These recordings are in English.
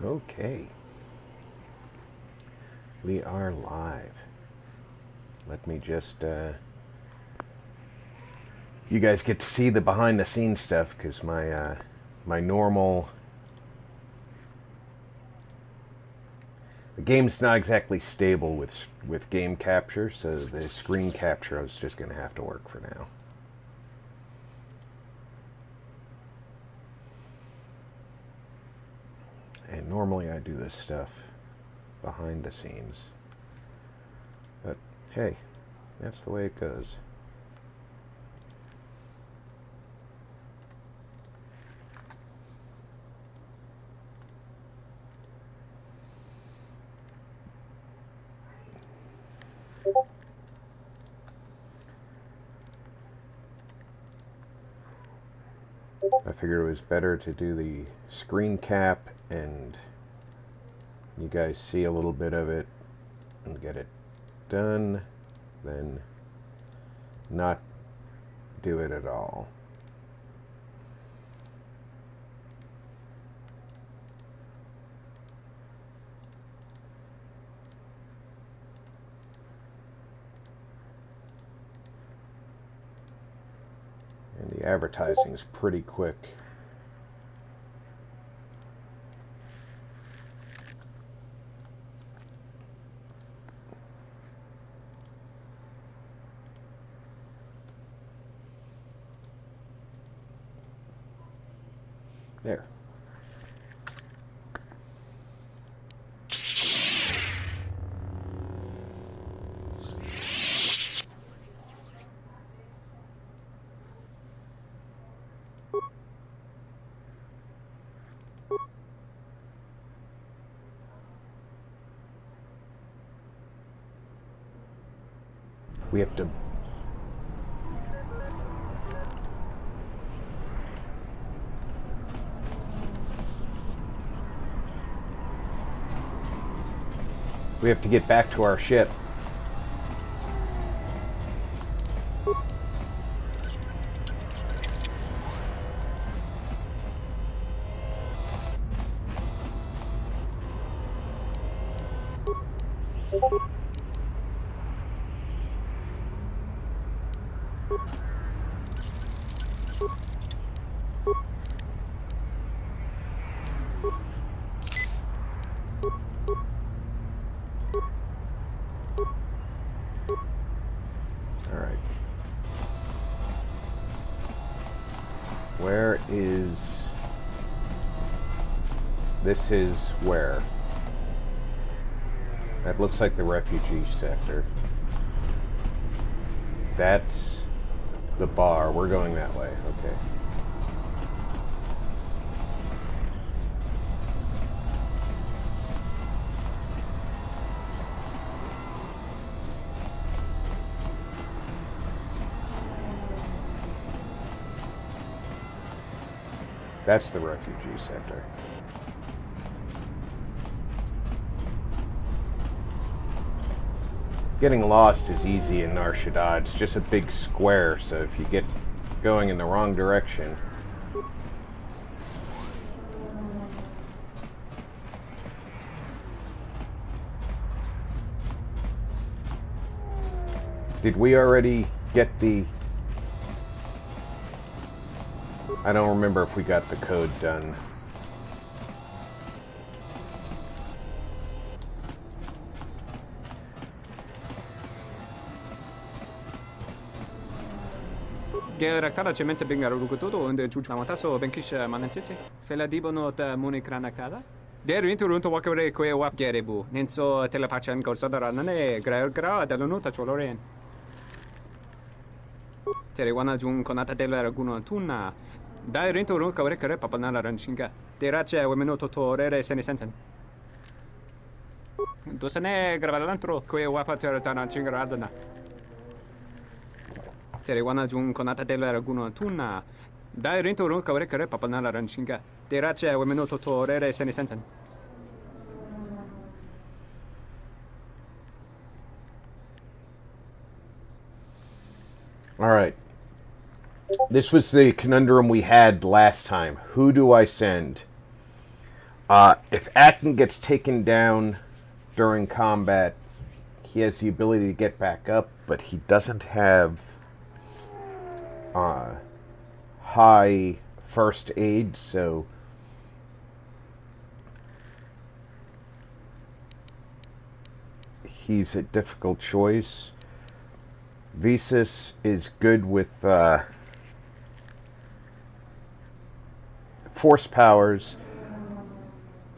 Okay. We are live. Let me just, you guys get to see the behind the scenes stuff because my normal, the game's not exactly stable with game capture, so the screen capture is just going to have to work for now. And normally I do this stuff behind the scenes. But hey, that's the way it goes. I figured it was better to do the screen cap and you guys see a little bit of it and get it done, than not do it at all. And the advertising is pretty quick. There. We have to get back to our ship. Where is... This is where? That looks like the refugee sector. That's the bar. We're going that way. Okay. That's the refugee sector. Getting lost is easy in Nar Shadda. It's just a big square, so if you get going in the wrong direction... Did we already get the... I don't remember if we got the code done. Geraktada cemense bengar rukutoto unde chuchamataso benkish manensitsi. Fela dibono ta munikranakada. Der interunto wakare kwe wap gerebu. Nenso telepachan korsadara nane gra dalunota cholorien. Terewana jun konata della raguno tunna. Dai rinturun kawre kare papanala ranshinga. Derace wemenoto torere senesenten. Dosane gravalantro kwe wapater tananchingaradana. Terewana jun konata della raguno tunna. Dai rinturun kawre kare papanala ranshinga. Derace wemenoto torere senesenten. All right. This was the conundrum we had last time. Who do I send? If Akin gets taken down during combat, he has the ability to get back up, but he doesn't have high first aid, so he's a difficult choice. Visas is good with force powers,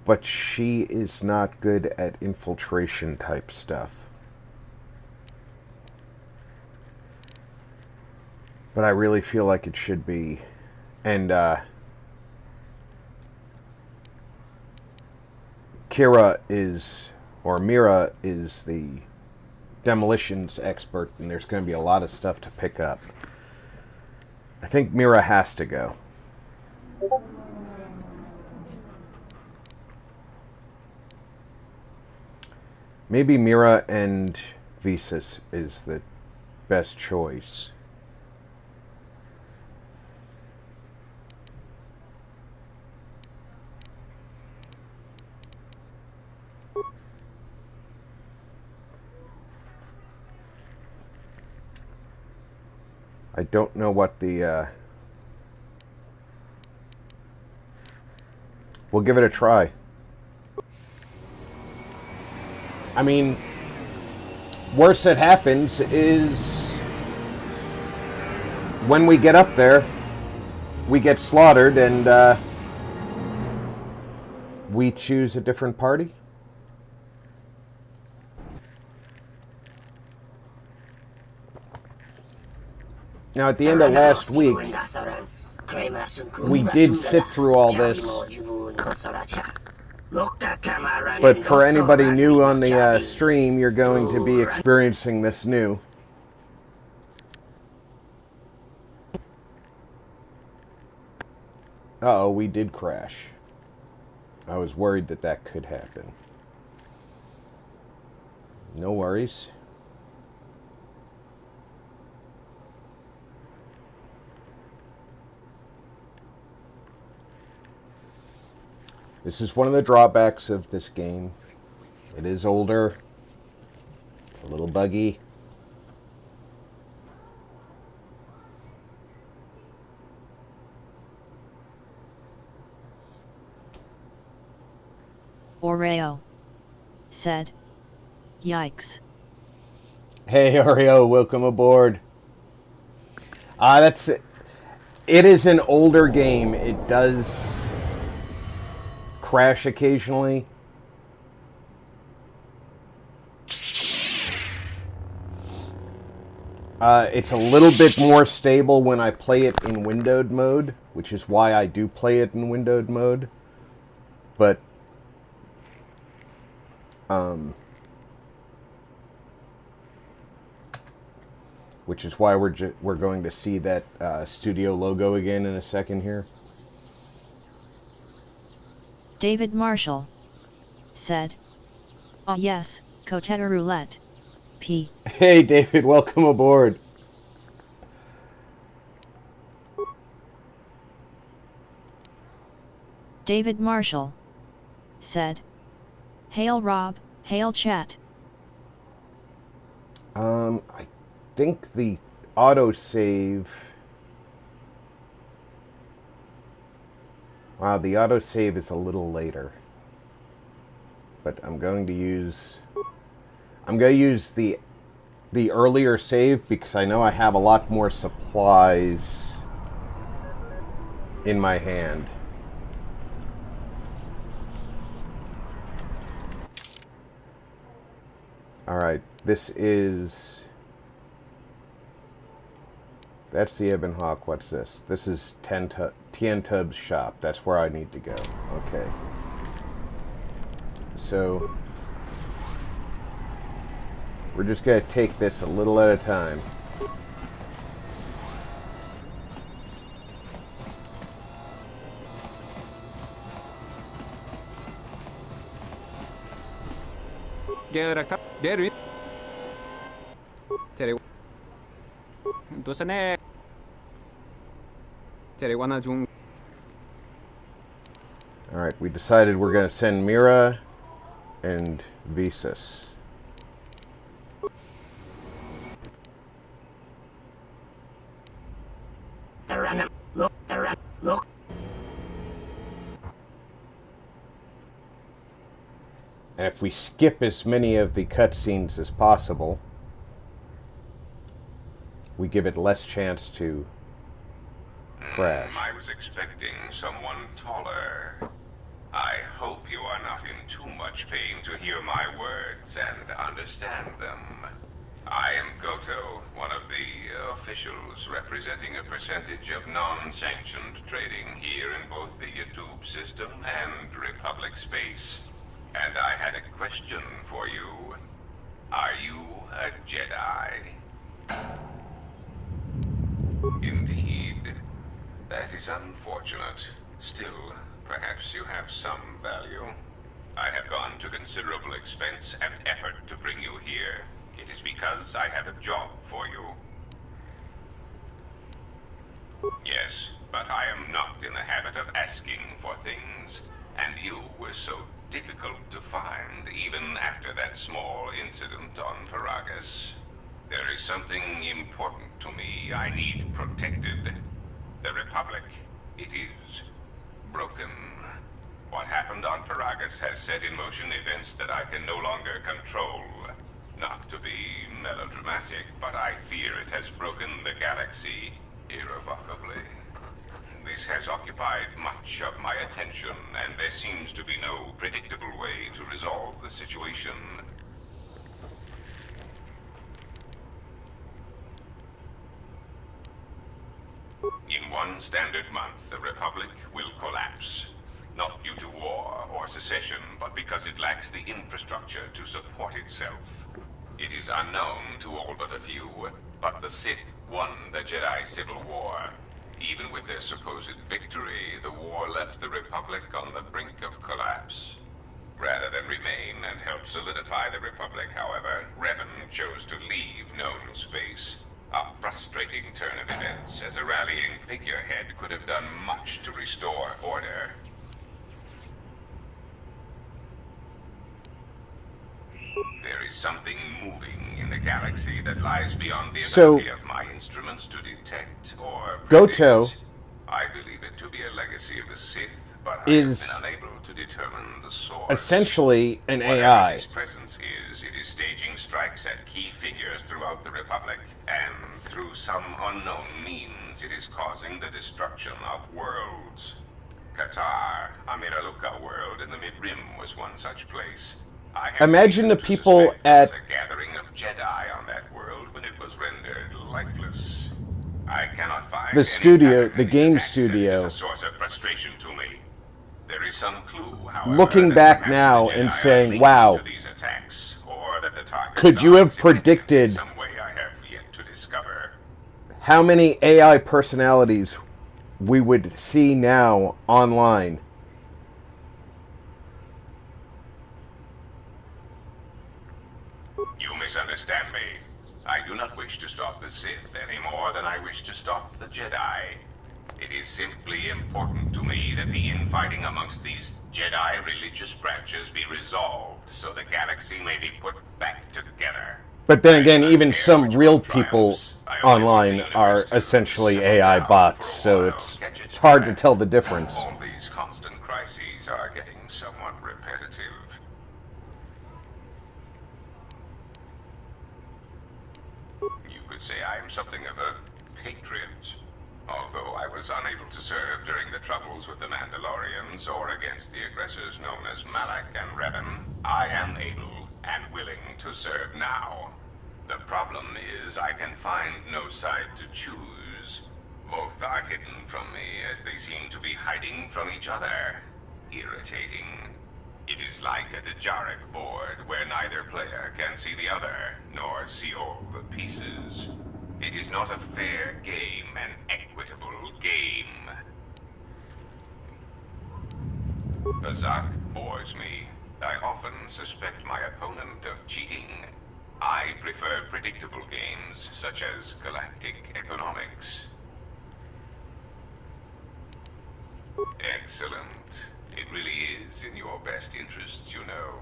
but she is not good at infiltration type stuff. But I really feel like it should be. And Mira is the demolitions expert, and there's going to be a lot of stuff to pick up. I think Mira has to go. Maybe Mira and Visas is the best choice. I don't know what the... We'll give it a try. I mean, worst that happens is when we get up there, we get slaughtered and we choose a different party. Now, at the end of last week, we did sit through all this. But for anybody new on the stream, you're going to be experiencing this new. Uh-oh, we did crash. I was worried that that could happen. No worries. This is one of the drawbacks of this game. It is older. It's a little buggy. Oreo said, "Yikes." Hey Oreo, welcome aboard. That's it. It is an older game. It does crash occasionally. It's a little bit more stable when I play it in windowed mode, which is why I do play it in windowed mode. But which is why we're going to see that studio logo again in a second here. David Marshall said, "Ah yes, Cotetta roulette. P." Hey David, welcome aboard. David Marshall said, "Hail Rob, hail chat." I think the autosave... Wow, the autosave is a little later. But I'm going to use the earlier save because I know I have a lot more supplies in my hand. Alright, this is... That's the Ebon Hawk. What's this? This is Tien Tub's shop. That's where I need to go. Okay. So... we're just going to take this a little at a time. Alright, we decided we're going to send Mira and Visas. Look. And if we skip as many of the cutscenes as possible, we give it less chance to crash. I was expecting someone taller. I hope you are not in too much pain to hear my words and understand them. I am GOTO, one of the officials representing a percentage of non-sanctioned trading here in both the YouTube system and Republic space. And I had a question for you. Are you a Jedi? Indeed. That is unfortunate. Still, perhaps you have some value. I have gone to considerable expense and effort to bring you here. It is because I have a job for you. Yes, but I am not in the habit of asking for things, and you were so difficult to find even after that small incident on Paragus. There is something important to me I need protected. The Republic, it is broken. What happened on Paragus has set in motion events that I can no longer control. Not to be melodramatic, but I fear it has broken the galaxy irrevocably. This has occupied much of my attention, and there seems to be no predictable way to resolve the situation. In one standard month, the Republic will collapse. Not due to war or secession, but because it lacks the infrastructure to support itself. It is unknown to all but a few, but the Sith won the Jedi Civil War. Even with their supposed victory, the war left the Republic on the brink of collapse. Rather than remain and help solidify the Republic, however, Revan chose to leave known space. A frustrating turn of events, as a rallying figurehead could have done much to restore order. There is something moving in the galaxy that lies beyond the ability of my instruments to detect or predict. GOTO I believe it to be a legacy of the Sith, but is I have been unable to determine the source. essentially an Whatever AI. its presence is, it is staging strikes at key figures throughout the Republic, and through some unknown means, it is causing the destruction of worlds. Qatar, Amiraluka world in the Mid-Rim was one such place. I have Imagine the reason to people suspect there was at a gathering of Jedi on that world when it was rendered lifeless. I cannot find the any studio, pattern the in these game attacks, and it studio, is a source of frustration to me. There is some clue, however, looking that back perhaps now the and Jedi are saying, linked wow, to these attacks, or that the targets could you are have significant predicted in some way I have yet to discover. how many AI personalities we would see now online? You misunderstand me. I do not wish to stop the Sith any more than I wish to stop the Jedi. It is simply important to me that the infighting amongst these Jedi religious branches be resolved so the galaxy may be put back together. But then I again, do not even care some which real one people triumphs. I only want online the universe are to essentially settle AI down bots, for a so while. it's Catch its hard to breath. tell the difference. All these constant crises are getting somewhat repetitive. You could say I am something of a patriot. Although I was unable to serve during the troubles with the Mandolorians or against the aggressors known as Malak and Revan, I am able and willing to serve now. The problem is I can find no side to choose. Both are hidden from me as they seem to be hiding from each other. Irritating. It is like a Dejaric board where neither player can see the other, nor see all the pieces. It is not a fair game, an equitable game. Azak bores me. I often suspect my opponent of cheating. I prefer predictable games, such as galactic economics. Excellent. It really is in your best interests, you know.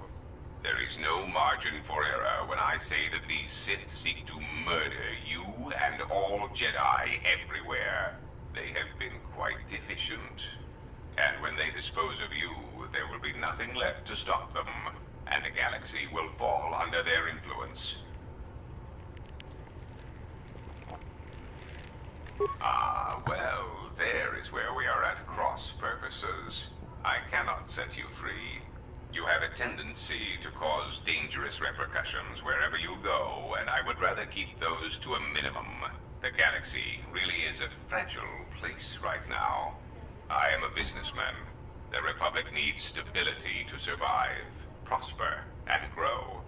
There is no margin for error when I say that these Sith seek to murder you and all Jedi everywhere. They have been quite efficient. And when they dispose of you, there will be nothing left to stop them, and the galaxy will fall under their influence. Ah, well, there is where we are at cross purposes. I cannot set you free. You have a tendency to cause dangerous repercussions wherever you go, and I would rather keep those to a minimum. The galaxy really is a fragile place right now. I am a businessman. The Republic needs stability to survive, prosper, and grow.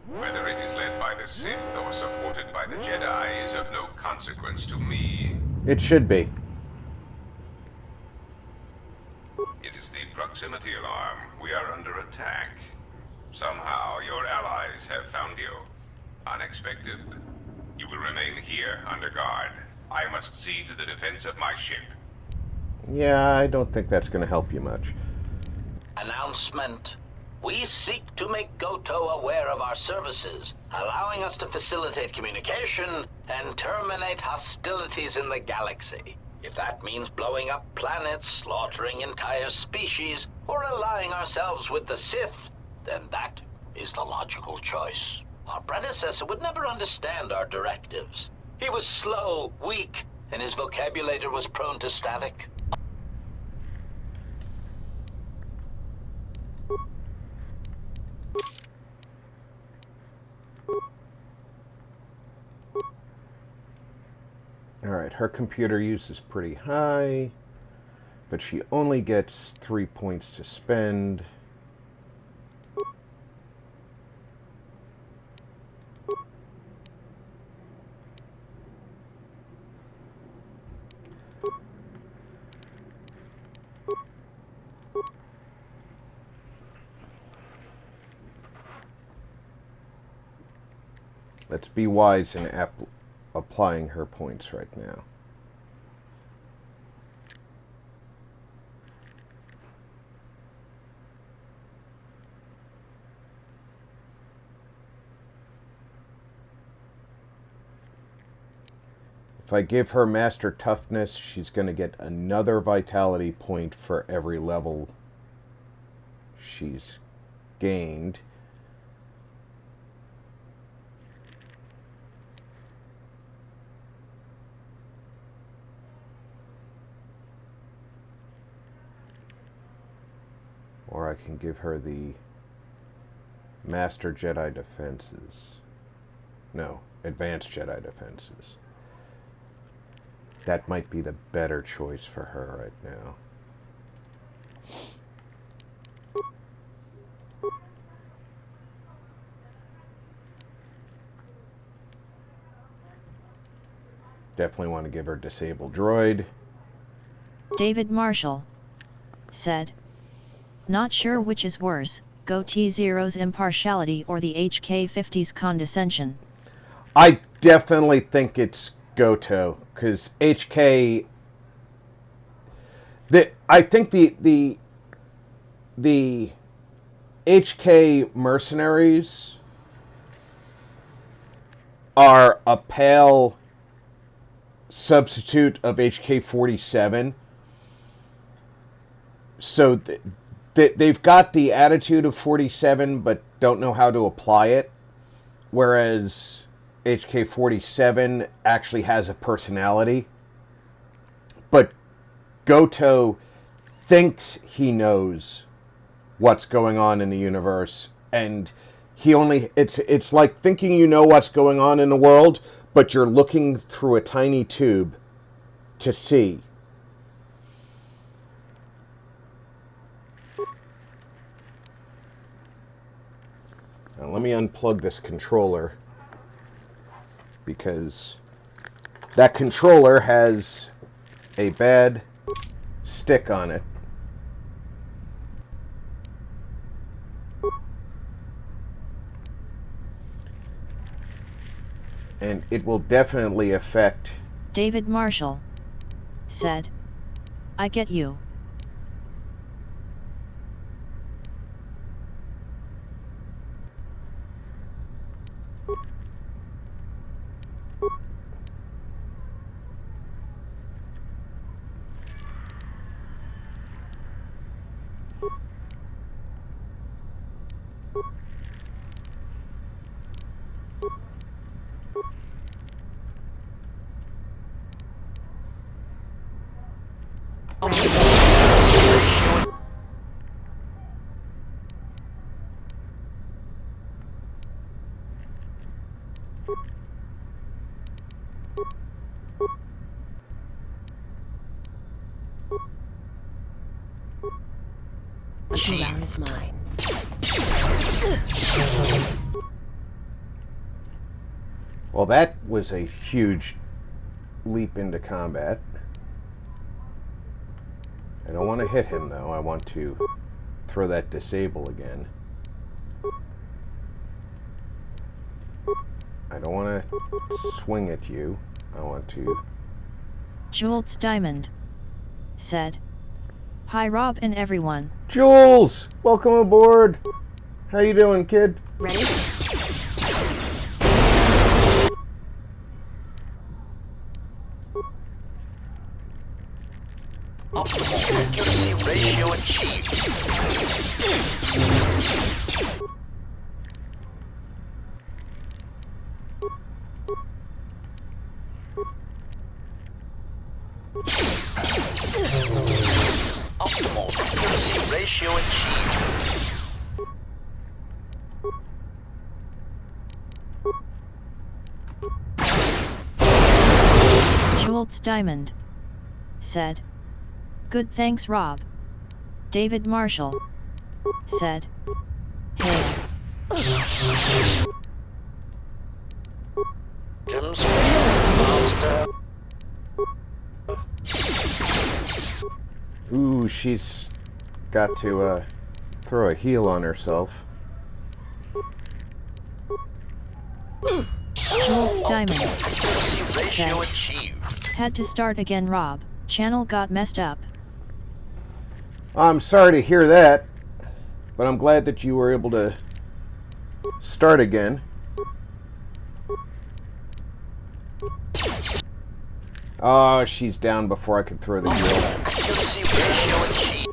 Whether it is led by the Sith or supported by the Jedi is of no consequence to me. It should be. It is the proximity alarm. We are under attack. Somehow your allies have found you. Unexpected. You will remain here under guard. I must see to the defense of my ship. Yeah, I don't think that's going to help you much. Announcement. We seek to make GOTO aware of our services, allowing us to facilitate communication and terminate hostilities in the galaxy. If that means blowing up planets, slaughtering entire species, or allying ourselves with the Sith, then that is the logical choice. Our predecessor would never understand our directives. He was slow, weak, and his vocabulary was prone to static. Alright, her computer use is pretty high, but she only gets 3 points to spend. Let's be wise in applying her points right now. If I give her Master Toughness, she's going to get another Vitality point for every level she's gained. Or I can give her the Master Jedi Defenses. No, Advanced Jedi Defenses. That might be the better choice for her right now. Definitely want to give her Disabled Droid. David Marshall said, "Not sure which is worse, GOT-0's impartiality or the HK-50's condescension." I definitely think it's GOTO, because HK... I think the HK mercenaries are a pale substitute of HK-47. So they've got the attitude of 47, but don't know how to apply it. Whereas HK-47 actually has a personality. But GOTO thinks he knows what's going on in the universe, and he only... It's like thinking you know what's going on in the world, but you're looking through a tiny tube to see. Now, let me unplug this controller, because that controller has a bad stick on it. And it will definitely affect... David Marshall said, "I get you." Around is mine. Well, that was a huge leap into combat. I don't want to hit him, though. I want to throw that disable again. I don't want to swing at you. I want to... Jules Diamond said, "Hi Rob and everyone." Jules! Welcome aboard! How you doing, kid? Ready? Optimal accuracy ratio achieved. Optimal accuracy ratio achieved. Jules Diamond said, "Good thanks Rob." David Marshall said, "Hey." Jim's master. Ooh, she's got to throw a heal on herself. Jules Diamond Ratio said, achieved. "Had to start again Rob, channel got messed up." I'm sorry to hear that, but I'm glad that you were able to start again. Oh, she's down before I could throw the heal. Accuracy ratio achieved.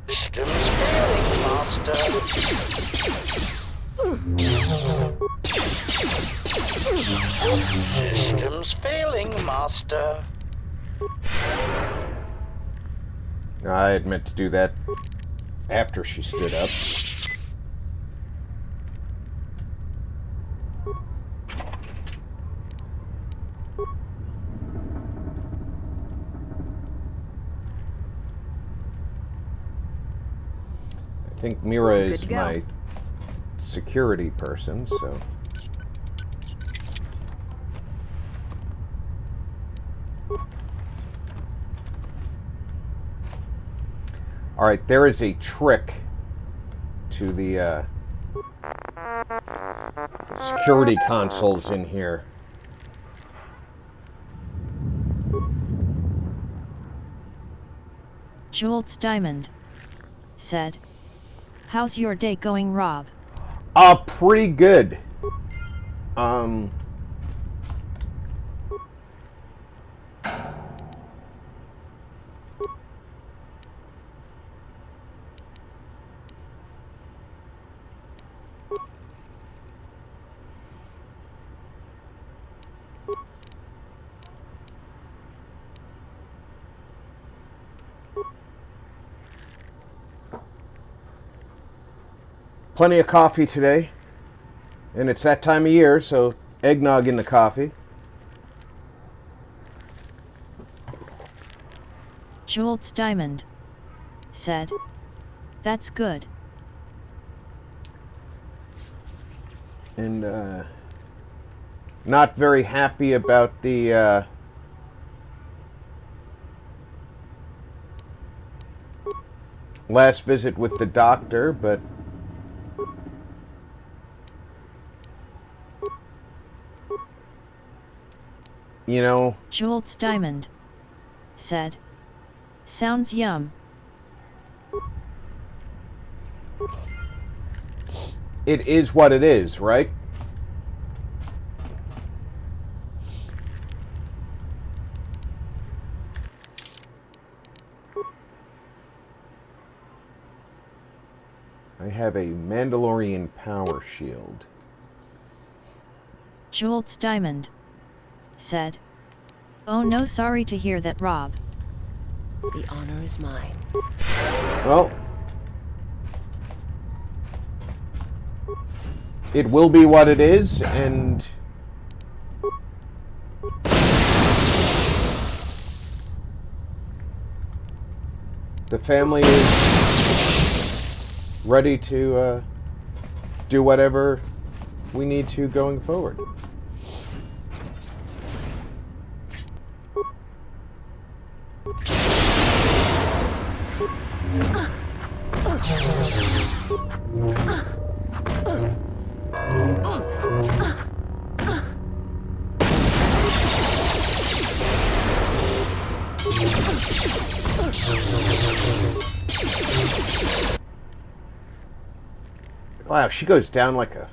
Systems failing, master. Systems failing, master. I had meant to do that after she stood up. I think Mira Good is to go. my security person, so... Alright, there is a trick to the security consoles in here. Jules Diamond said, "How's your day going Rob?" Pretty good. Plenty of coffee today. And it's that time of year, so eggnog in the coffee. Jules Diamond said, "That's good." And not very happy about the last visit with the doctor, but you know, Jules Diamond said, "Sounds yum." it is what it is, right? I have a Mandolorian power shield. Jult's Diamond said, "Oh no, sorry to hear that, Rob. The honor is mine. Well, it will be what it is, and the family is ready to do whatever we need to going forward. Wow, she goes down like a...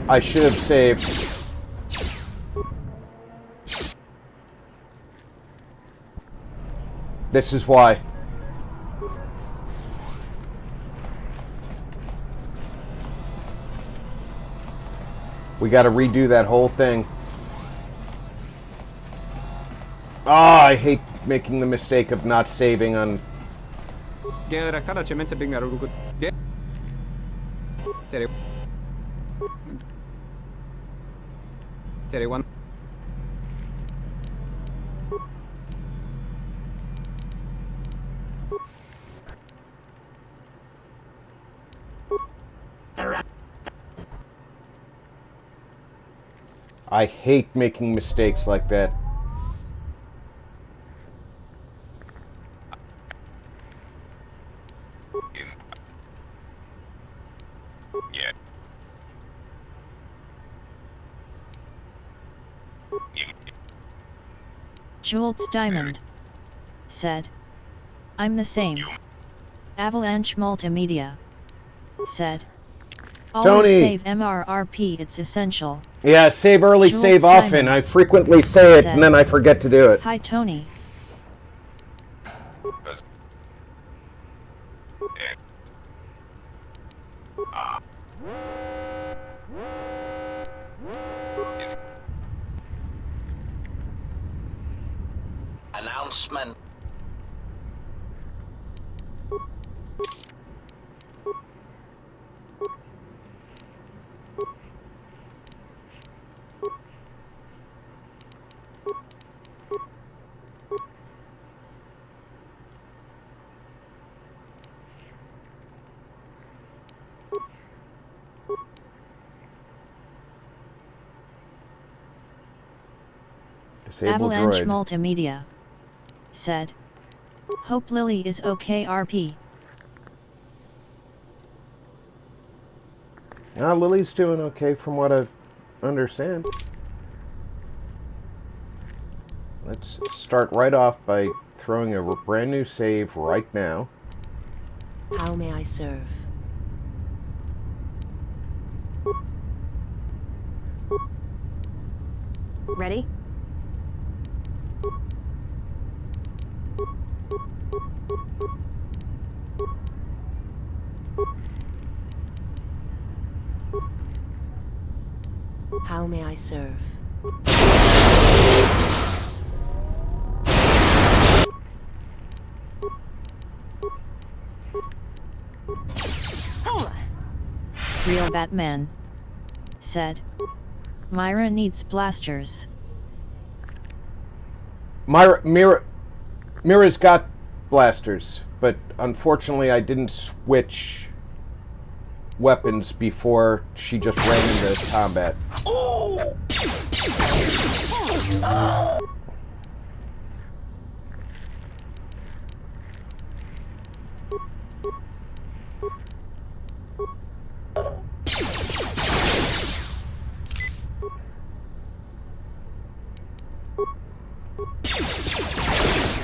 I should have saved. This is why. We gotta redo that whole thing. Ah, I hate making the mistake of not saving on... I hate making mistakes like that. Jult's Diamond said, "I'm the same." Avalanche Multimedia said, "Always Tony! save MRRP, it's essential." Yeah, save early, Jult's save often. Diamond I frequently say it said, and then I forget to do it. "Hi Tony. Announcement. Disable Avalanche droid. Multimedia said, "Hope Lily is okay, RP." Lily's doing okay from what I understand. Let's start right off by throwing a brand new save right now. How may I serve? Ready? How may I serve? Real Batman said, "Myra needs blasters." Mira's got blasters, but unfortunately I didn't switch weapons before she just ran into combat.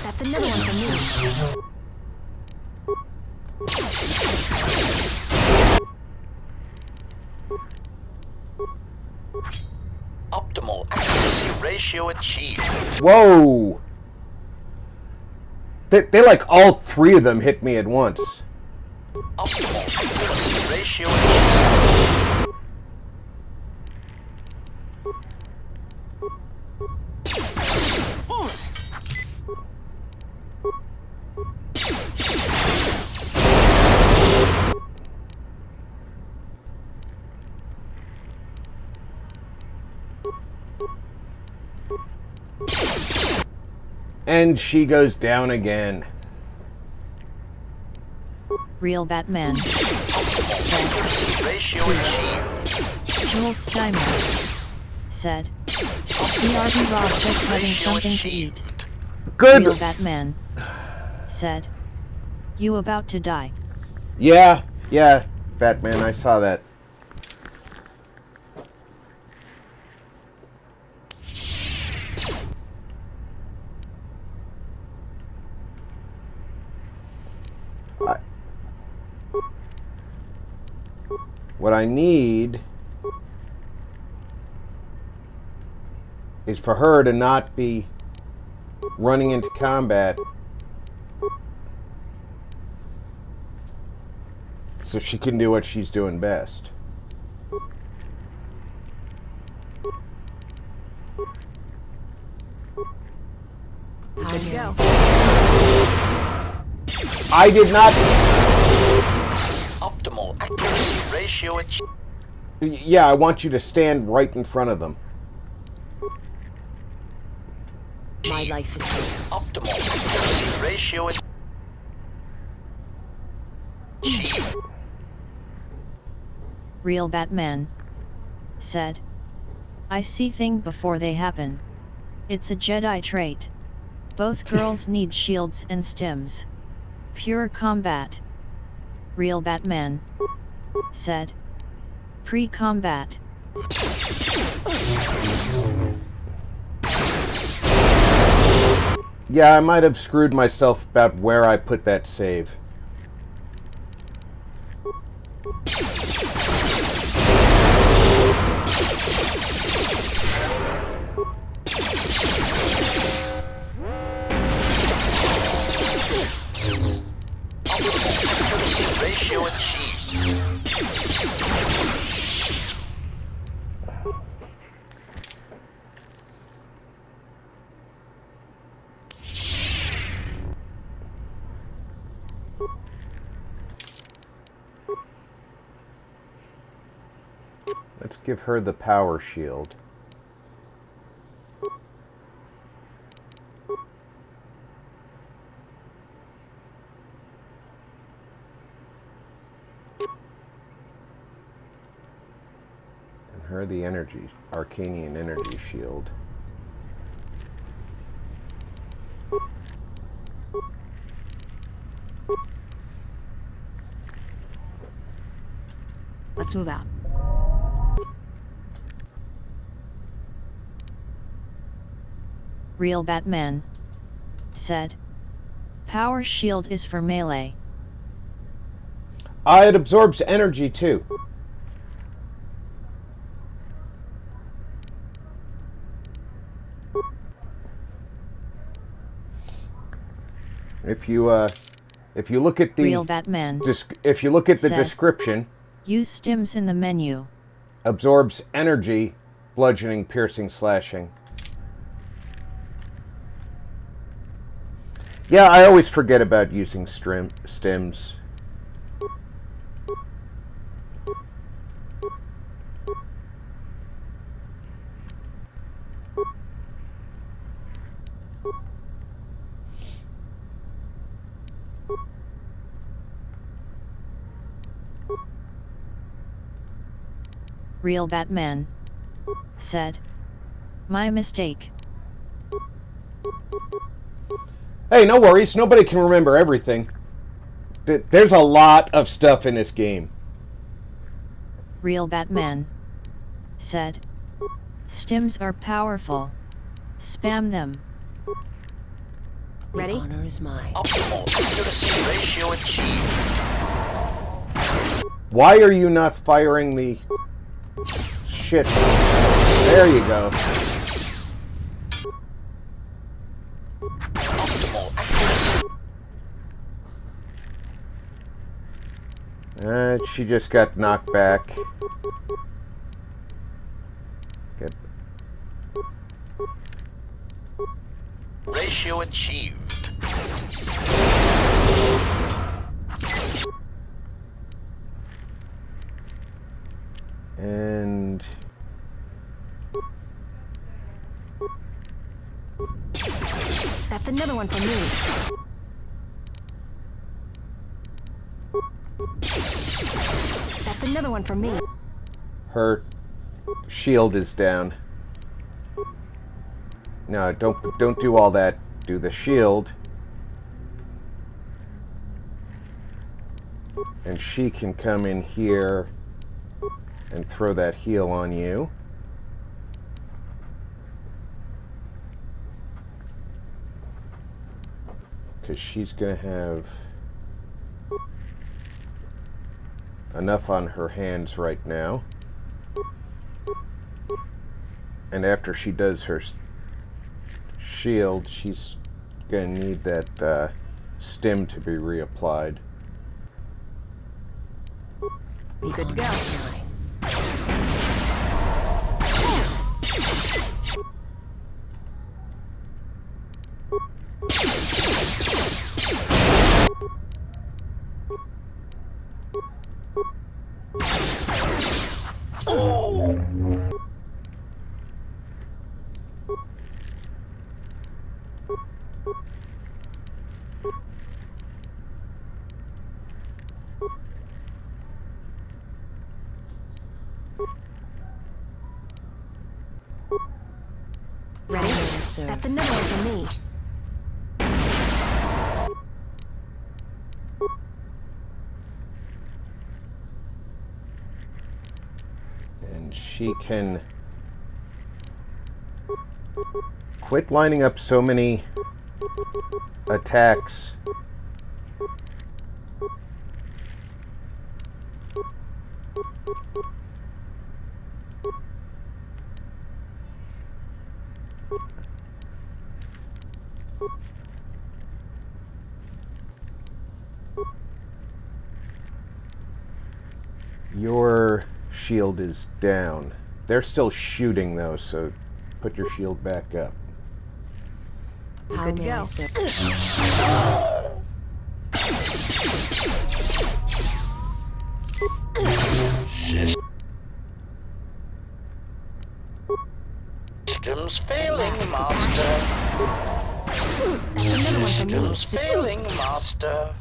That's another one for me. Optimal accuracy ratio achieved. Whoa! They like all three of them hit me at once. Optimal accuracy ratio achieved. And she goes down again. Real Batman. Ratio achieved. Joel Steinman said, BRB Rob just having something to eat. Good! Real Batman said, you about to die. Yeah, Batman, I saw that. What I need is for her to not be running into combat so she can do what she's doing best. Good to go. I did not... Optimal accuracy ratio achieved. Yeah, I want you to stand right in front of them. My life is yours. Optimal accuracy ratio achieved. Real Batman said, I see things before they happen. It's a Jedi trait. Both girls need shields and stims. Pure combat. Real Batman said, pre-combat. Yeah, I might have screwed myself about where I put that save. Ratio achieved. Let's give her the power shield. And her the energy, Arcanian energy shield. Let's move out. Real Batman said, power shield is for melee. It absorbs energy too. If you look at the Real Batman if you look at the said, description, use stims in the menu. absorbs energy, bludgeoning, piercing, slashing. Yeah, I always forget about using stims. Real Batman said, my mistake. Hey, no worries. Nobody can remember everything. There's a lot of stuff in this game. Real Batman said, stims are powerful. Spam them. Ready? The honor is mine. Optimal accuracy ratio achieved. Why are you not firing the... Shit. There you go. Optimal accuracy. She just got knocked back. Get. Ratio achieved. And That's another one for me. That's another one for me. her shield is down. No, don't do all that. Do the shield. And she can come in here and throw that heal on you. Because she's going to have enough on her hands right now. And after she does her shield, she's going to need that stim to be reapplied. Be good to go. Ready? Sir. That's another one for me. And she can quit lining up so many attacks. Your shield is down. They're still shooting though, so put your shield back up. How good to go. Sir. Systems failing, Master. That's another one for me. Systems failing, Master.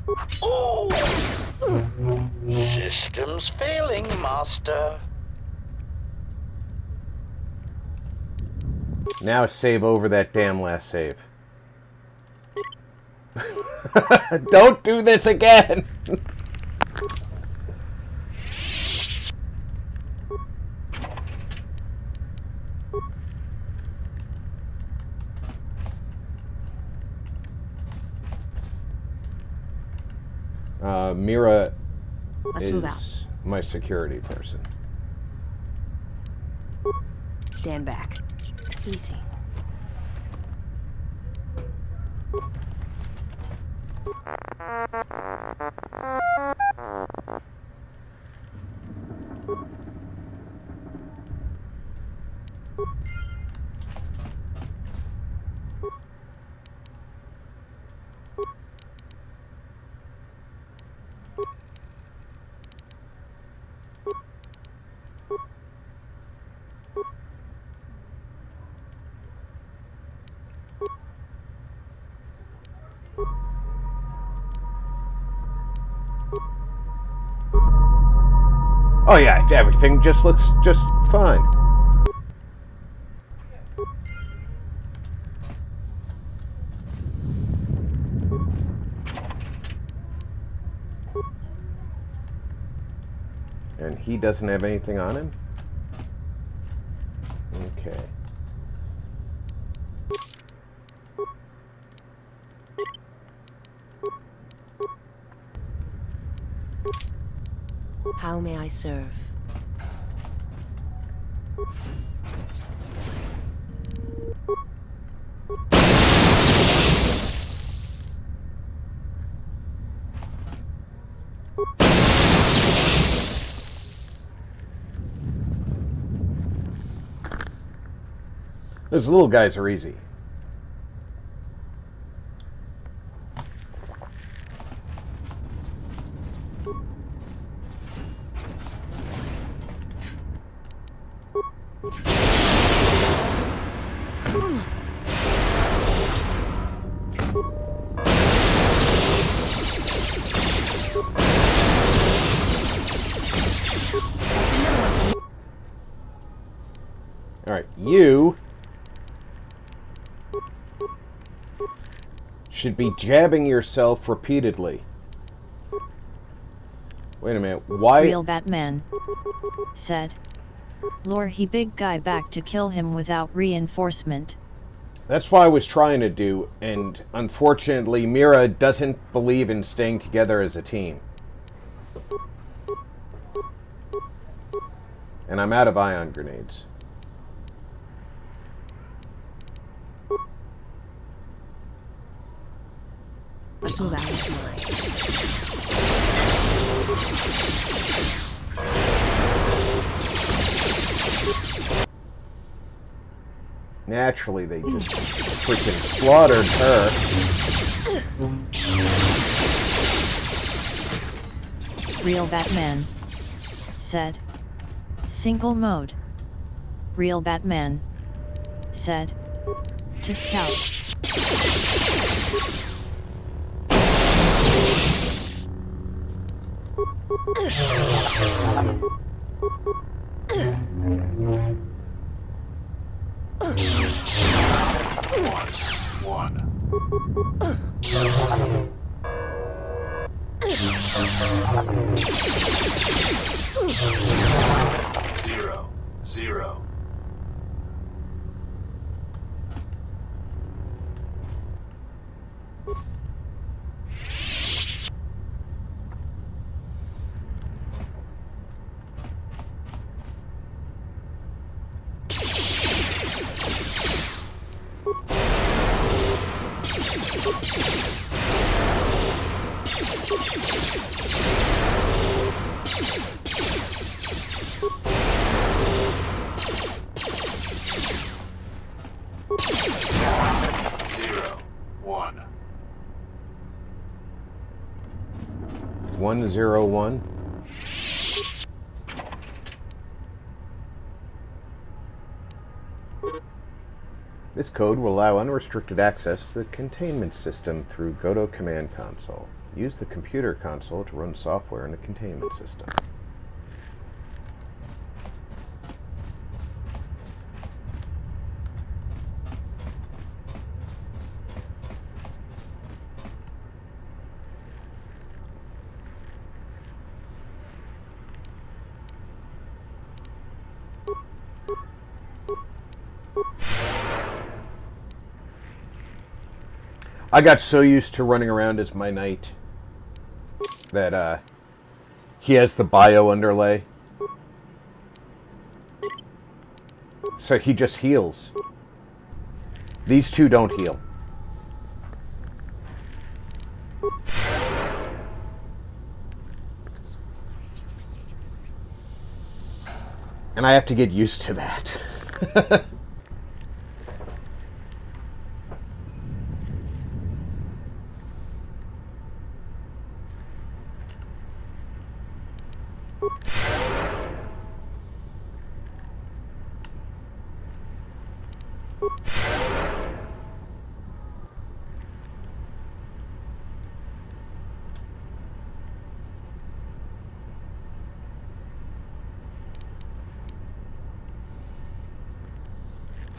Systems failing, Master. Now save over that damn last save. Don't do this again! Mira Let's move out. is my security person. Stand back. Easy. Oh yeah, everything just looks just fine. And he doesn't have anything on him? Okay. How may I serve? Those little guys are easy. Alright, you should be jabbing yourself repeatedly. Wait a minute, why? Real Batman said. Lure he big guy back to kill him without reinforcement. That's what I was trying to do, and unfortunately Mira doesn't believe in staying together as a team. And I'm out of ion grenades. Let's move out of this line. Naturally, they just freaking slaughtered her. Real Batman said. Single mode. Real Batman said. To scout. Zero. One. 101. This code will allow unrestricted access to the containment system through GOTO command console. Use the computer console to run software in the containment system. I got so used to running around as my knight that he has the bio underlay. So he just heals. These two don't heal. And I have to get used to that.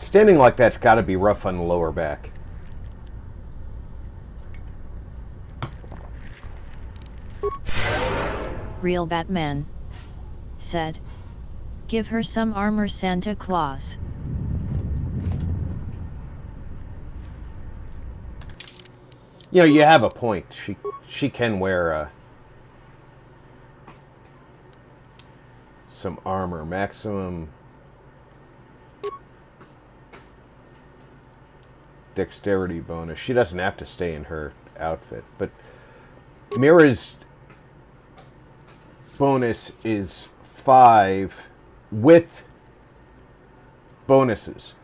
Standing like that's got to be rough on the lower back. Real Batman said. Give her some armor, Santa Claus. You know, you have a point. She can wear some armor. Maximum dexterity bonus. She doesn't have to stay in her outfit, but Mira's bonus is 5 with bonuses.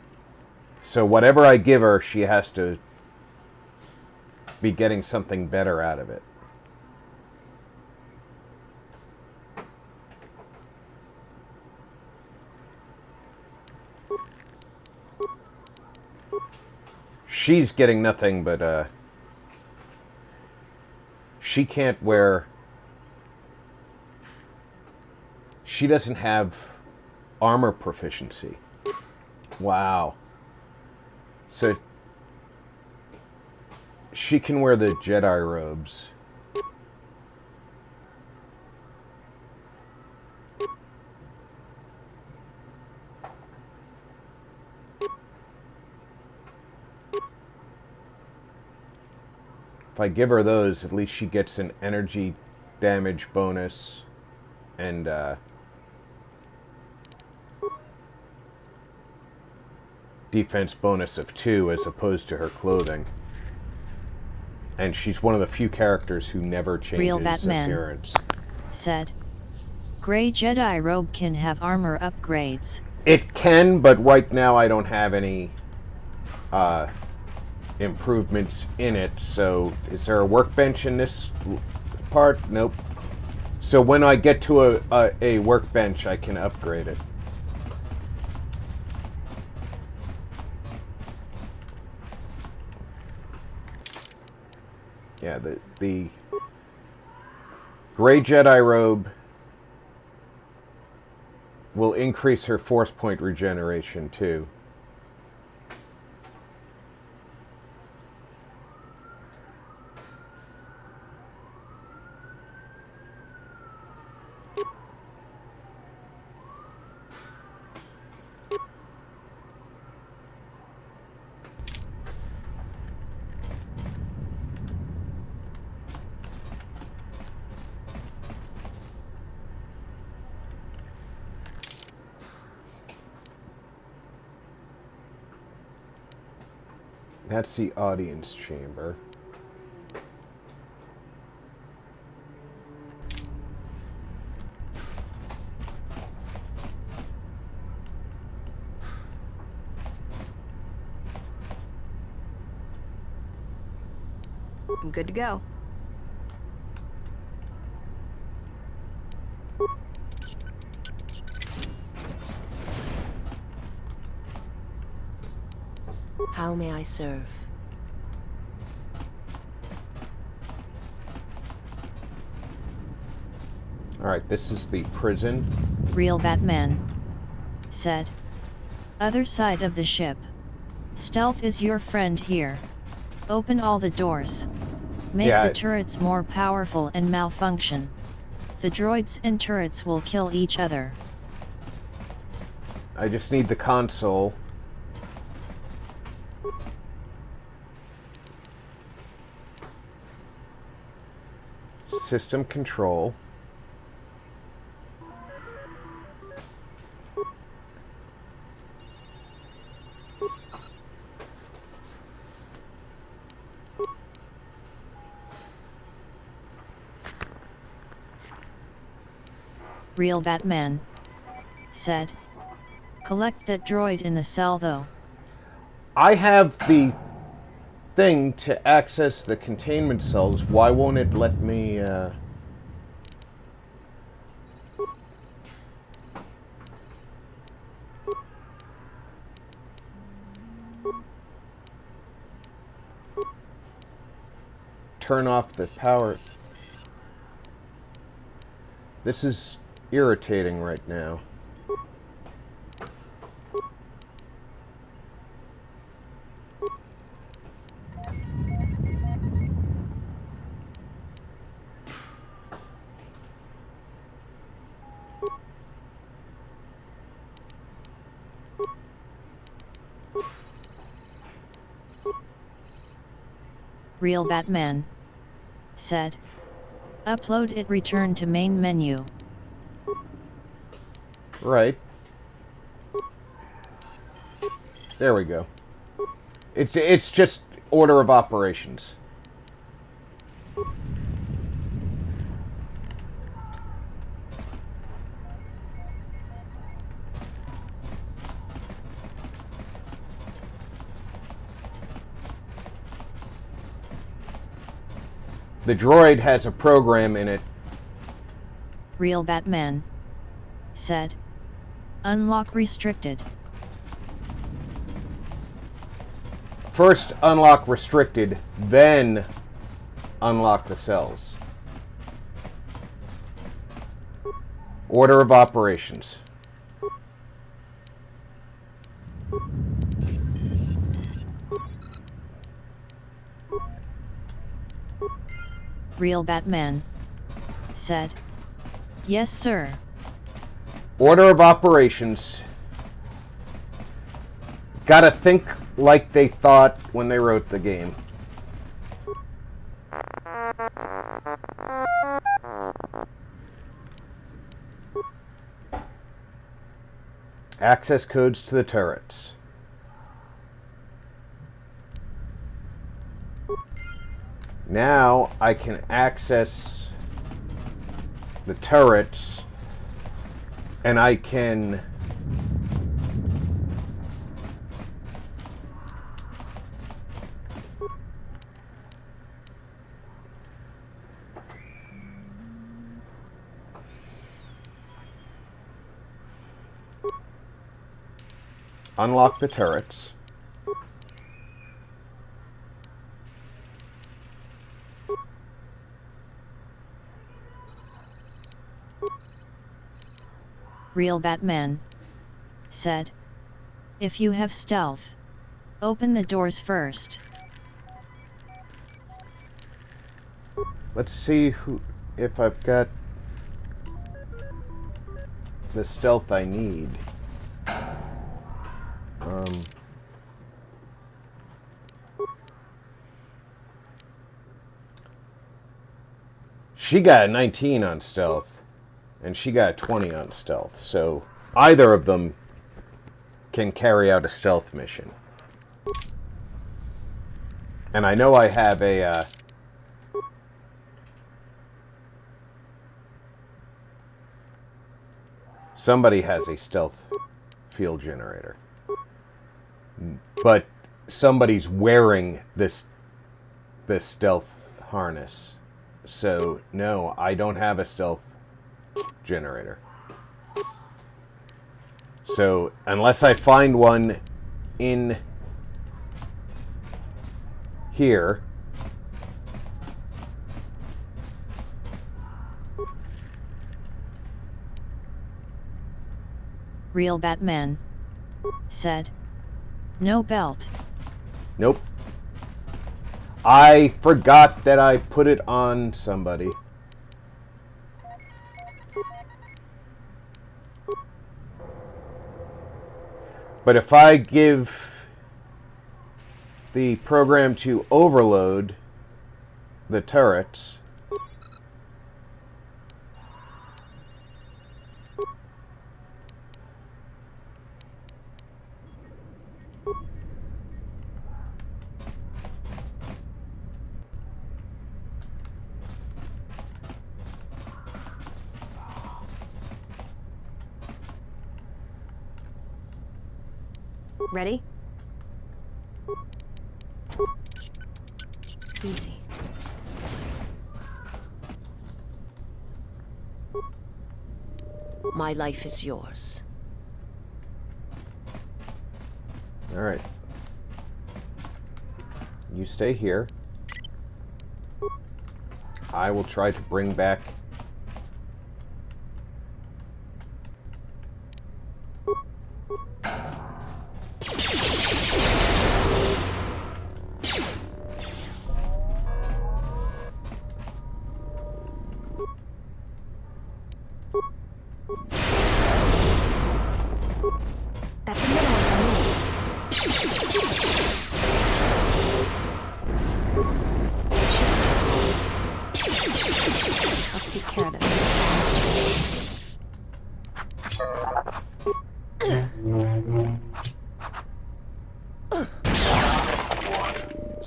So whatever I give her, she has to be getting something better out of it. She's getting nothing but, she can't wear... She doesn't have armor proficiency. Wow. So she can wear the Jedi robes. If I give her those, at least she gets an energy damage bonus and defense bonus of 2 as opposed to her clothing. And she's one of the few characters who never changes Real Batman appearance. said, Gray Jedi robe can have armor upgrades. It can, but right now I don't have any improvements in it. So is there a workbench in this part? Nope. So when I get to a workbench, I can upgrade it. Yeah, the Gray Jedi robe will increase her force point regeneration too. That's the audience chamber. I'm good to go. How may I serve? Alright, this is the prison. Real Batman said, other side of the ship. Stealth is your friend here. Open all the doors. Make the turrets more powerful and malfunction. The droids and turrets will kill each other. I just need the console. System control. Real Batman said, collect that droid in the cell though. I have the thing to access the containment cells. Why won't it let me turn off the power? This is irritating right now. Real Batman said, upload it, return to main menu. Right. There we go. It's just order of operations. The droid has a program in it. Real Batman said. Unlock restricted. First unlock restricted, then unlock the cells. Order of operations. Real Batman said. Yes, sir. Order of operations. Gotta think like they thought when they wrote the game. Access codes to the turrets. Now I can access the turrets and I can unlock the turrets. Real Batman said. If you have stealth, open the doors first. Let's see if I've got the stealth I need. She got a 19 on stealth, and she got a 20 on stealth, so either of them can carry out a stealth mission. And I know I have a somebody has a stealth field generator, but somebody's wearing this stealth harness. So no, I don't have a stealth generator. So unless I find one in here, Real Batman said. No belt. nope. I forgot that I put it on somebody. But if I give the program to overload the turrets, Ready? Easy. My life is yours. all right. You stay here. I will try to bring back That's a minimum for me. Let's take care of this.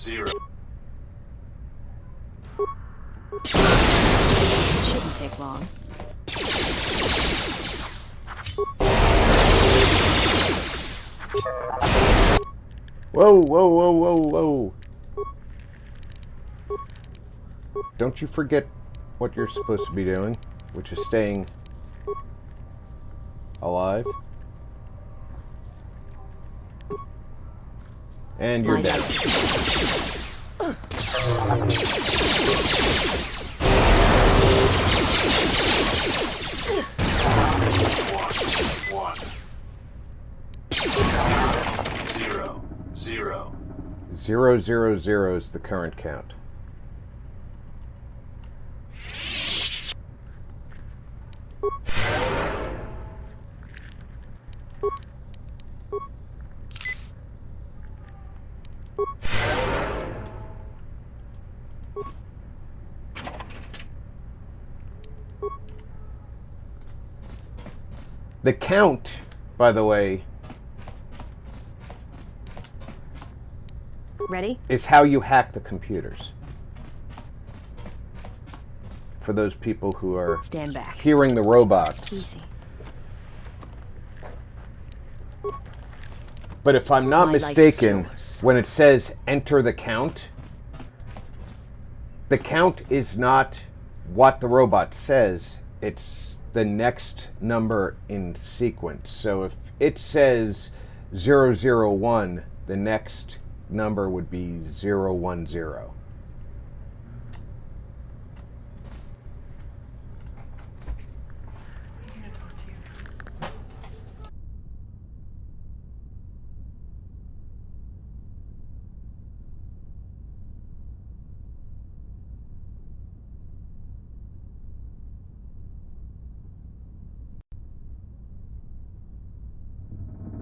0. Shouldn't take long. Whoa, whoa, whoa, whoa, whoa. Don't you forget what you're supposed to be doing, which is staying alive. And you're dead. One. 0, 0. 000 is the current count. The count, by the way, Ready? is how you hack the computers. For those people who are Stand back. hearing the robots. Easy. But if I'm not My life is mistaken, yours. when it says enter the count is not what the robot says, it's the next number in sequence. So if it says 001, the next number would be 010.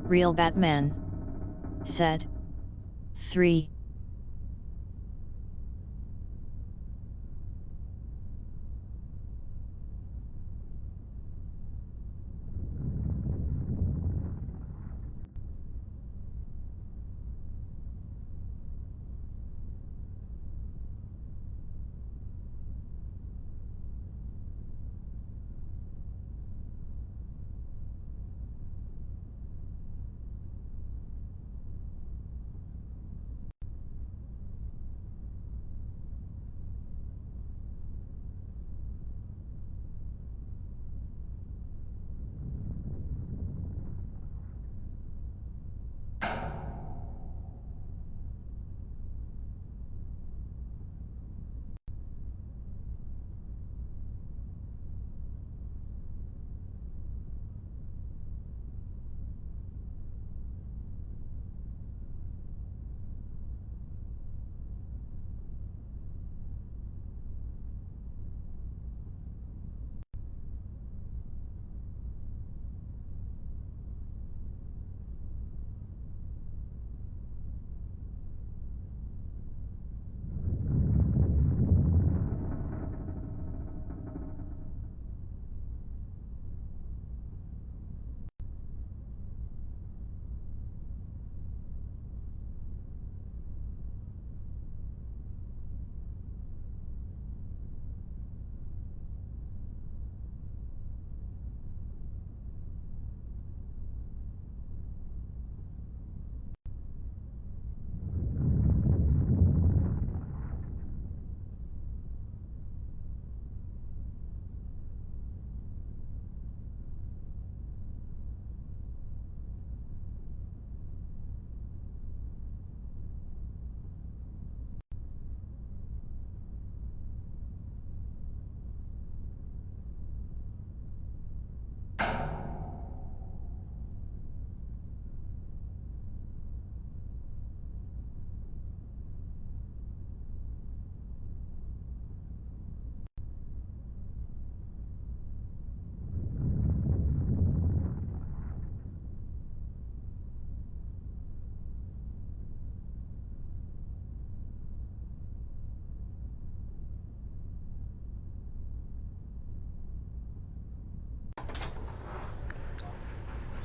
Real Batman said 3.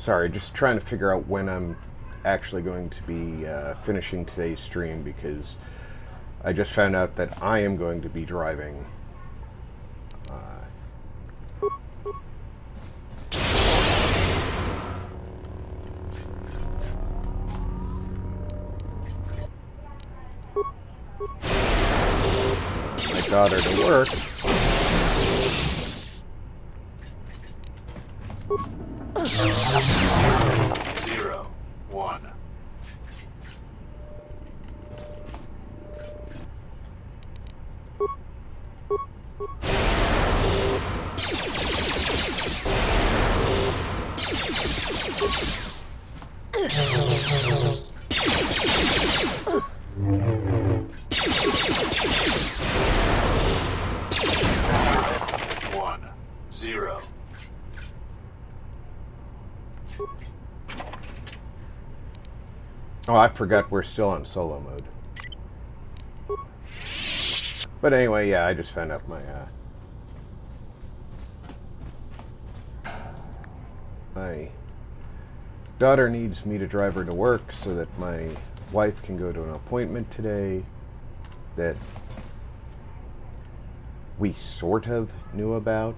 Sorry, just trying to figure out when I'm actually going to be finishing today's stream, because I just found out that I am going to be driving. My daughter to work. 0, 1. One, 0. Oh, I forgot we're still on solo mode. But anyway, yeah, I just found out my daughter needs me to drive her to work so that my wife can go to an appointment today that we sort of knew about.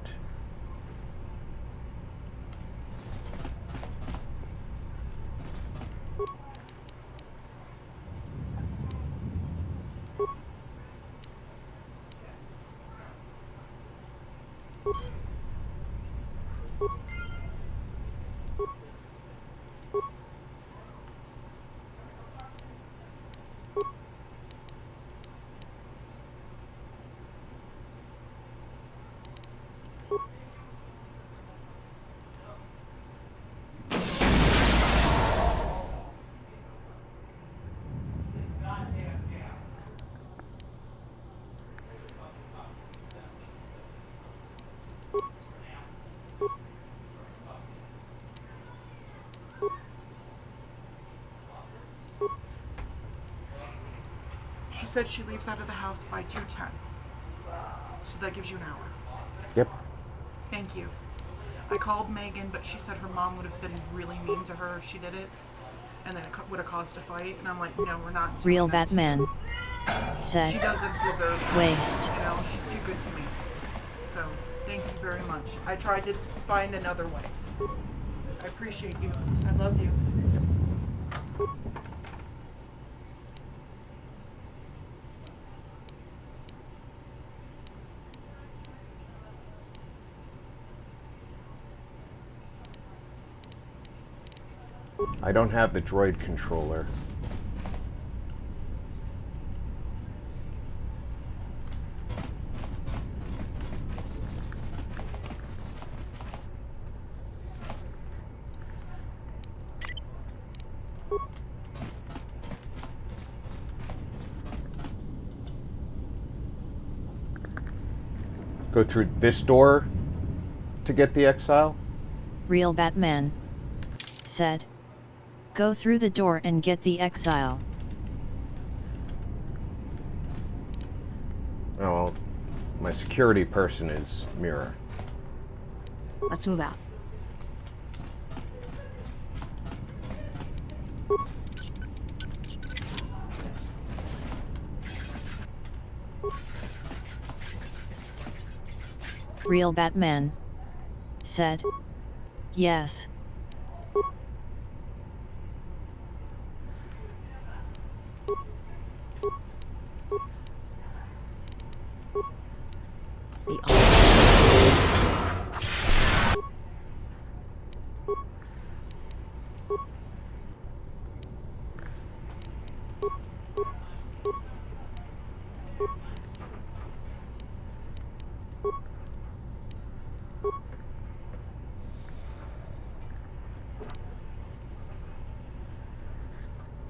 She said she leaves out of the house by 2:10. So that gives you an hour. Yep. Thank you. I called Megan, but she said her mom would have been really mean to her if she did it. And then it would have caused a fight. And I'm like, no, we're not doing Real that. Batman She said, doesn't deserve it. waste. You know, she's too good to me. So, thank you very much. I tried to find another way. I appreciate you. I love you. I don't have the droid controller. Go through this door to get the exile? Real Batman said, go through the door and get the exile. Oh, well, my security person is Mirror. Let's move out. Real Batman said, yes.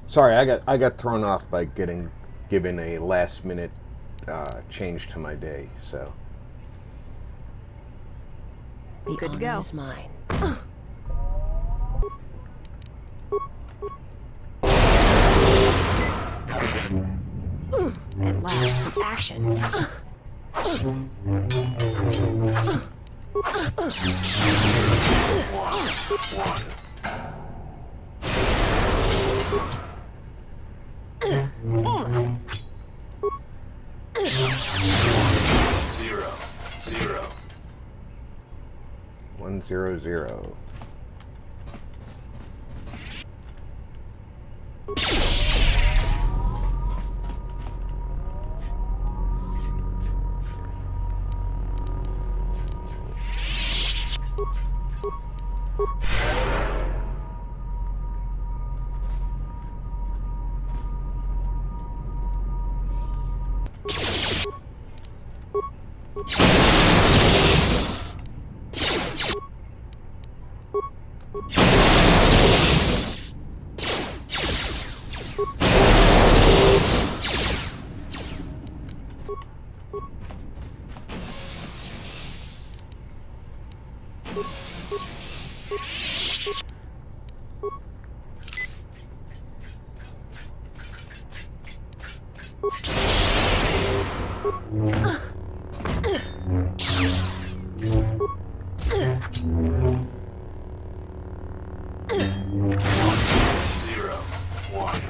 Sorry, I got thrown off by getting given a last minute change to my day. So The Good to honor go. is mine. At last, some action. Zero, 100. Zero. One.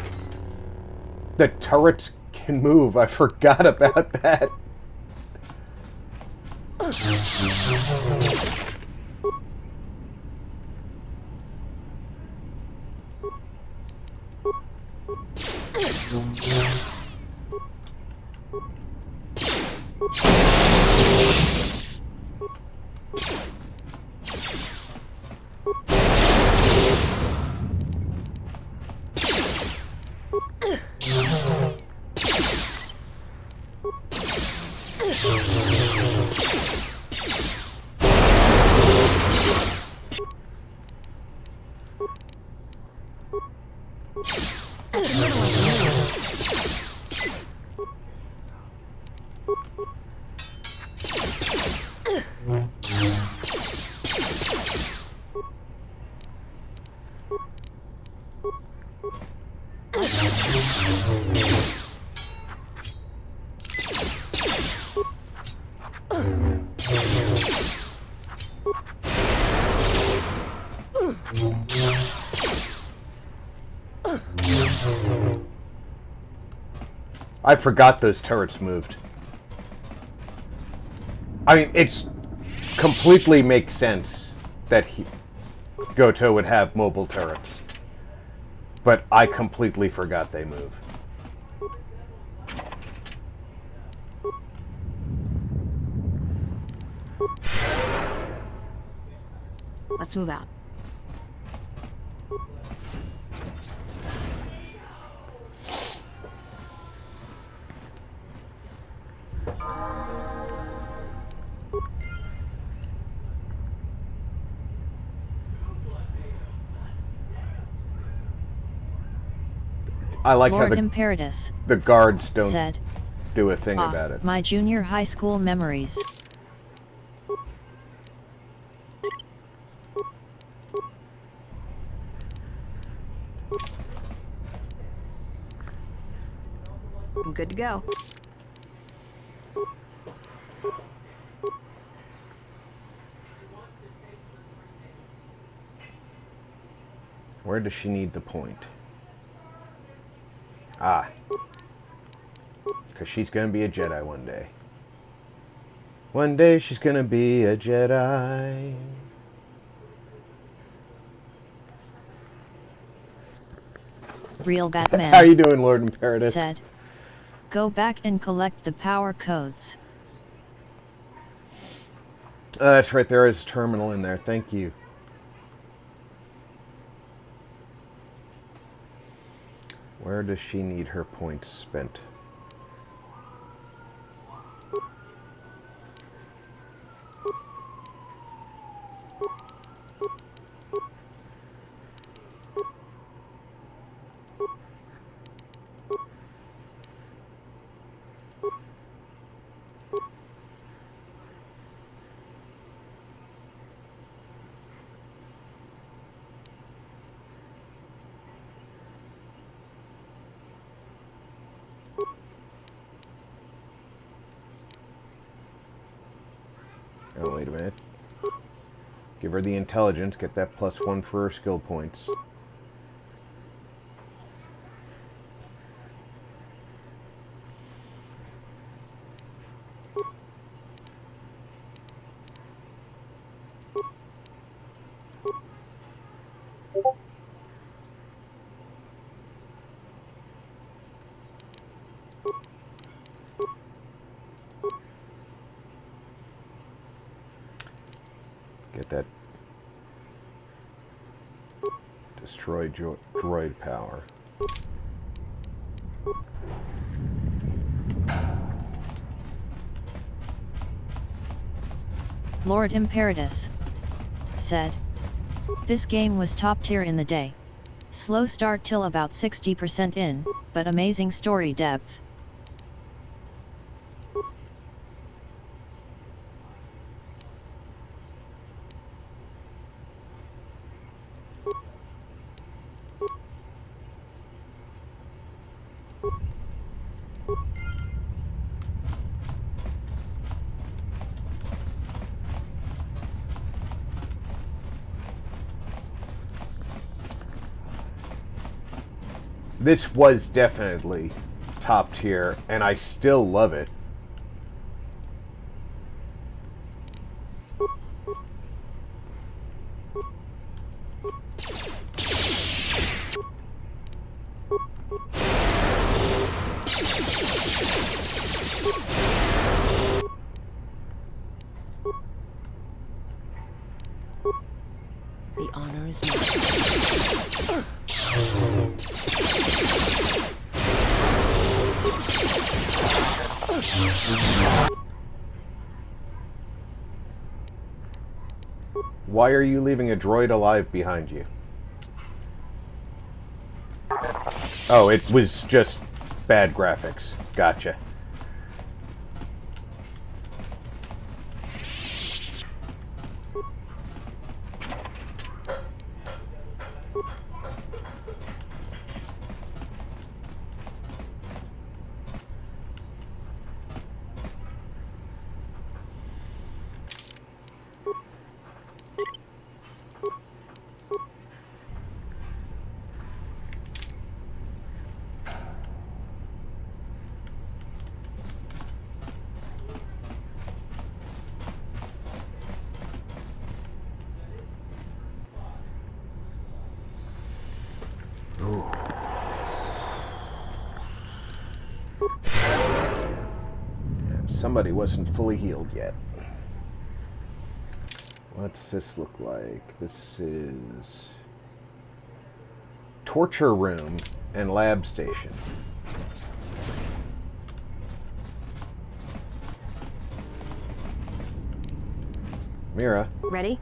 The turrets can move. I forgot about that. I forgot those turrets moved. I mean, it's completely makes sense that GOTO would have mobile turrets. But I completely forgot they move. Let's move out. I like Lord how Imperatus the guards don't said, do a thing about it. My junior high school memories. I'm good to go. Where does she need the point? Ah. Because she's going to be a Jedi one day. One day she's going to be a Jedi. Real Batman How you doing, Lord Imperatus? said, go back and collect the power codes. That's right, there is a terminal in there. Thank you. Where does she need her points spent? Oh, wait a minute. Give her the intelligence, get that +1 for her skill points. Get that destroy droid power. Lord Imperatus said, this game was top tier in the day. Slow start till about 60% in, but amazing story depth. This was definitely top tier, and I still love it. The honor is mine. Why are you leaving a droid alive behind you? Oh, it was just bad graphics. Gotcha. Somebody wasn't fully healed yet. What's this look like? This is torture room and lab station. Mira. Ready?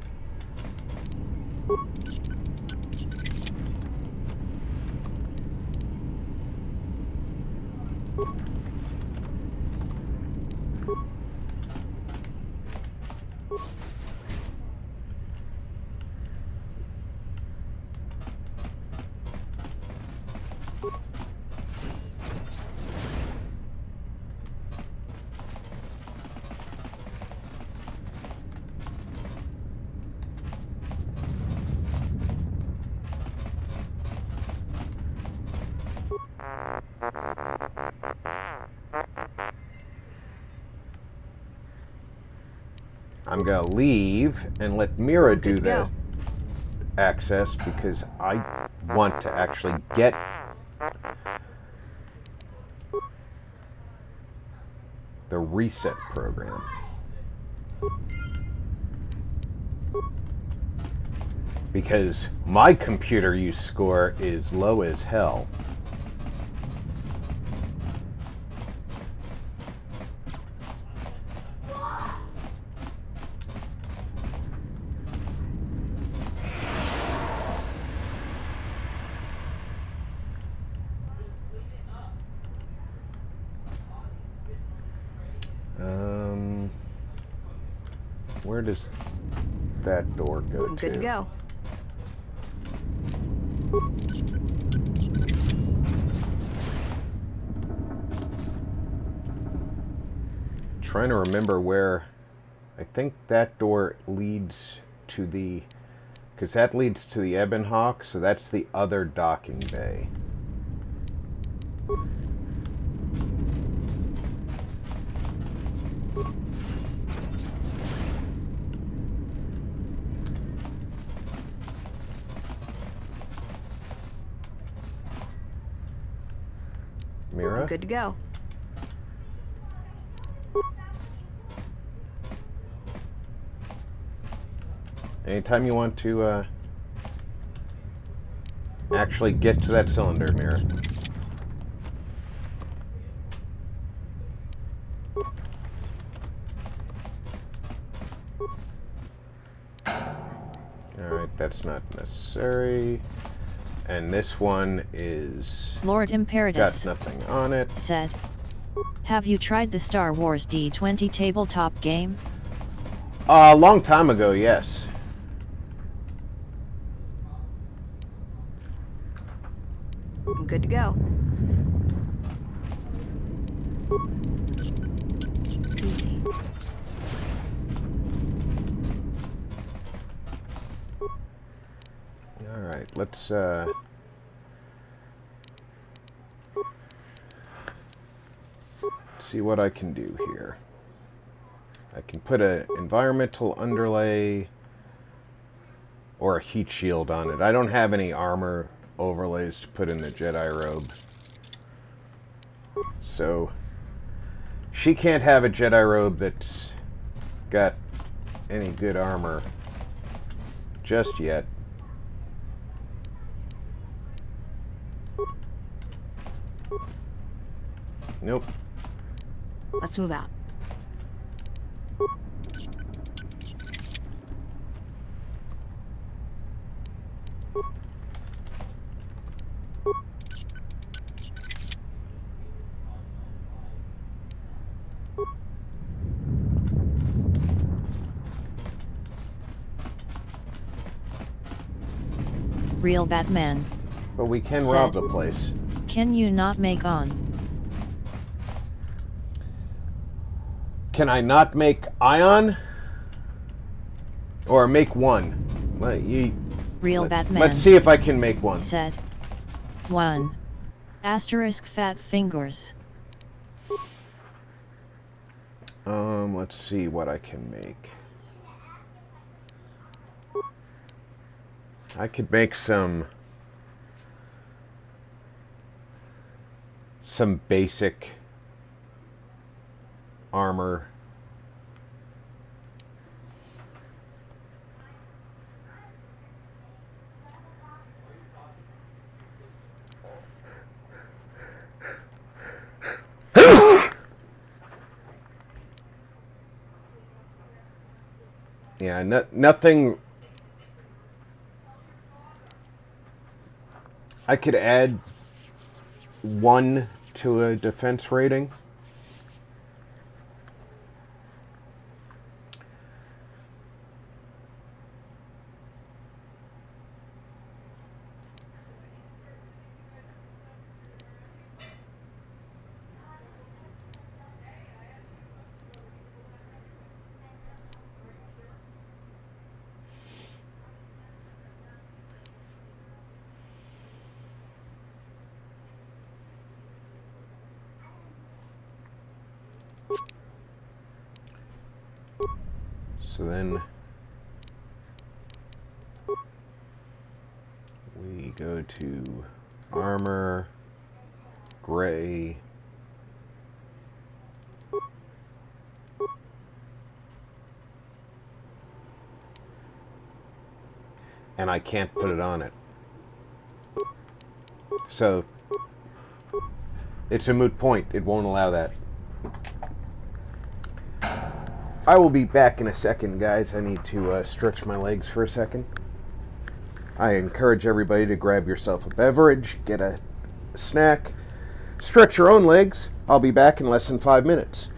I'm gonna leave and let Mira do Good to the go. access because I want to actually get the reset program. Because my computer use score is low as hell. Where does that door go to? Good to go. Trying to remember where. I think that door leads to the, because that leads to the Ebon Hawk, so that's the other docking bay. Mira? Good to go. Anytime you want to actually get to that cylinder, Mira. Alright, that's not necessary. And this one is Lord got Imperatus nothing on it. said, "Have you tried the Star Wars D20 tabletop game?" A long time ago, yes. Good to go. Easy. Alright, let's see what I can do here. I can put an environmental underlay or a heat shield on it. I don't have any armor overlays to put in the Jedi robe. So she can't have a Jedi robe that's got any good armor just yet. Nope. Let's move out. Real Batman. But we can Said. rob the place. Can you not make on? Can I not make ion? Or make one? Real Batman. Let's see if I can make one. Said. 1. Asterisk fat fingers. Let's see what I can make. I could make some basic armor. Yeah, nothing. I could add 1 to a defense rating. So then we go to armor, gray, and I can't put it on it. So it's a moot point. It won't allow that. I will be back in a second, guys. I need to stretch my legs for a second. I encourage everybody to grab yourself a beverage, get a snack, stretch your own legs. I'll be back in less than 5 minutes.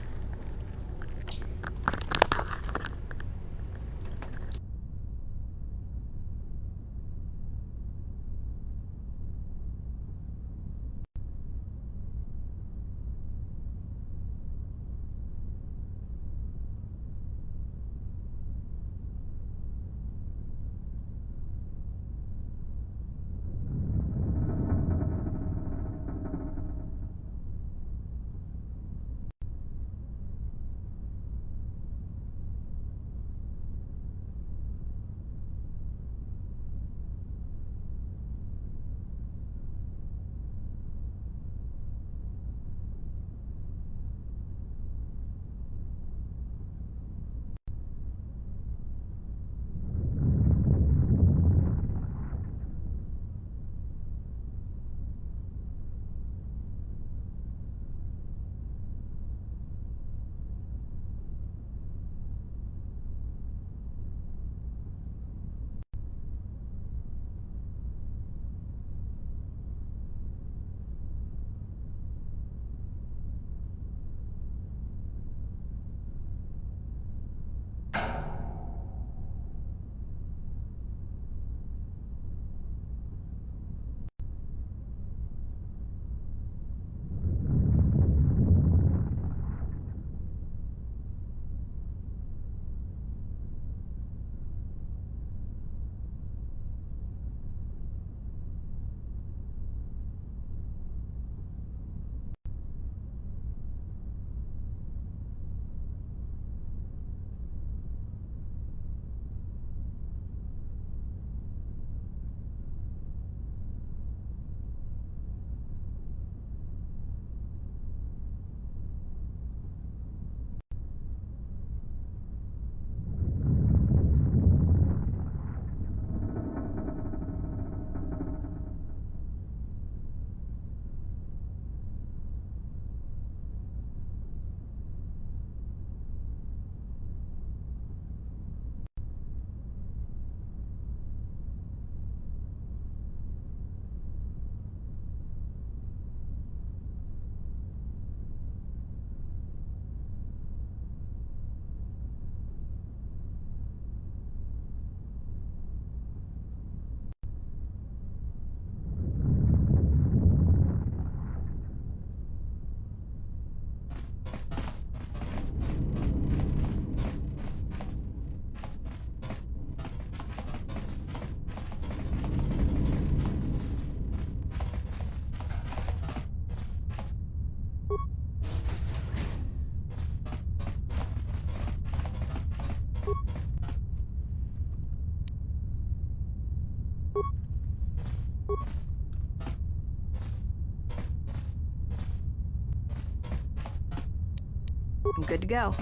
I'm good to go.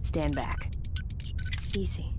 Stand back. Easy.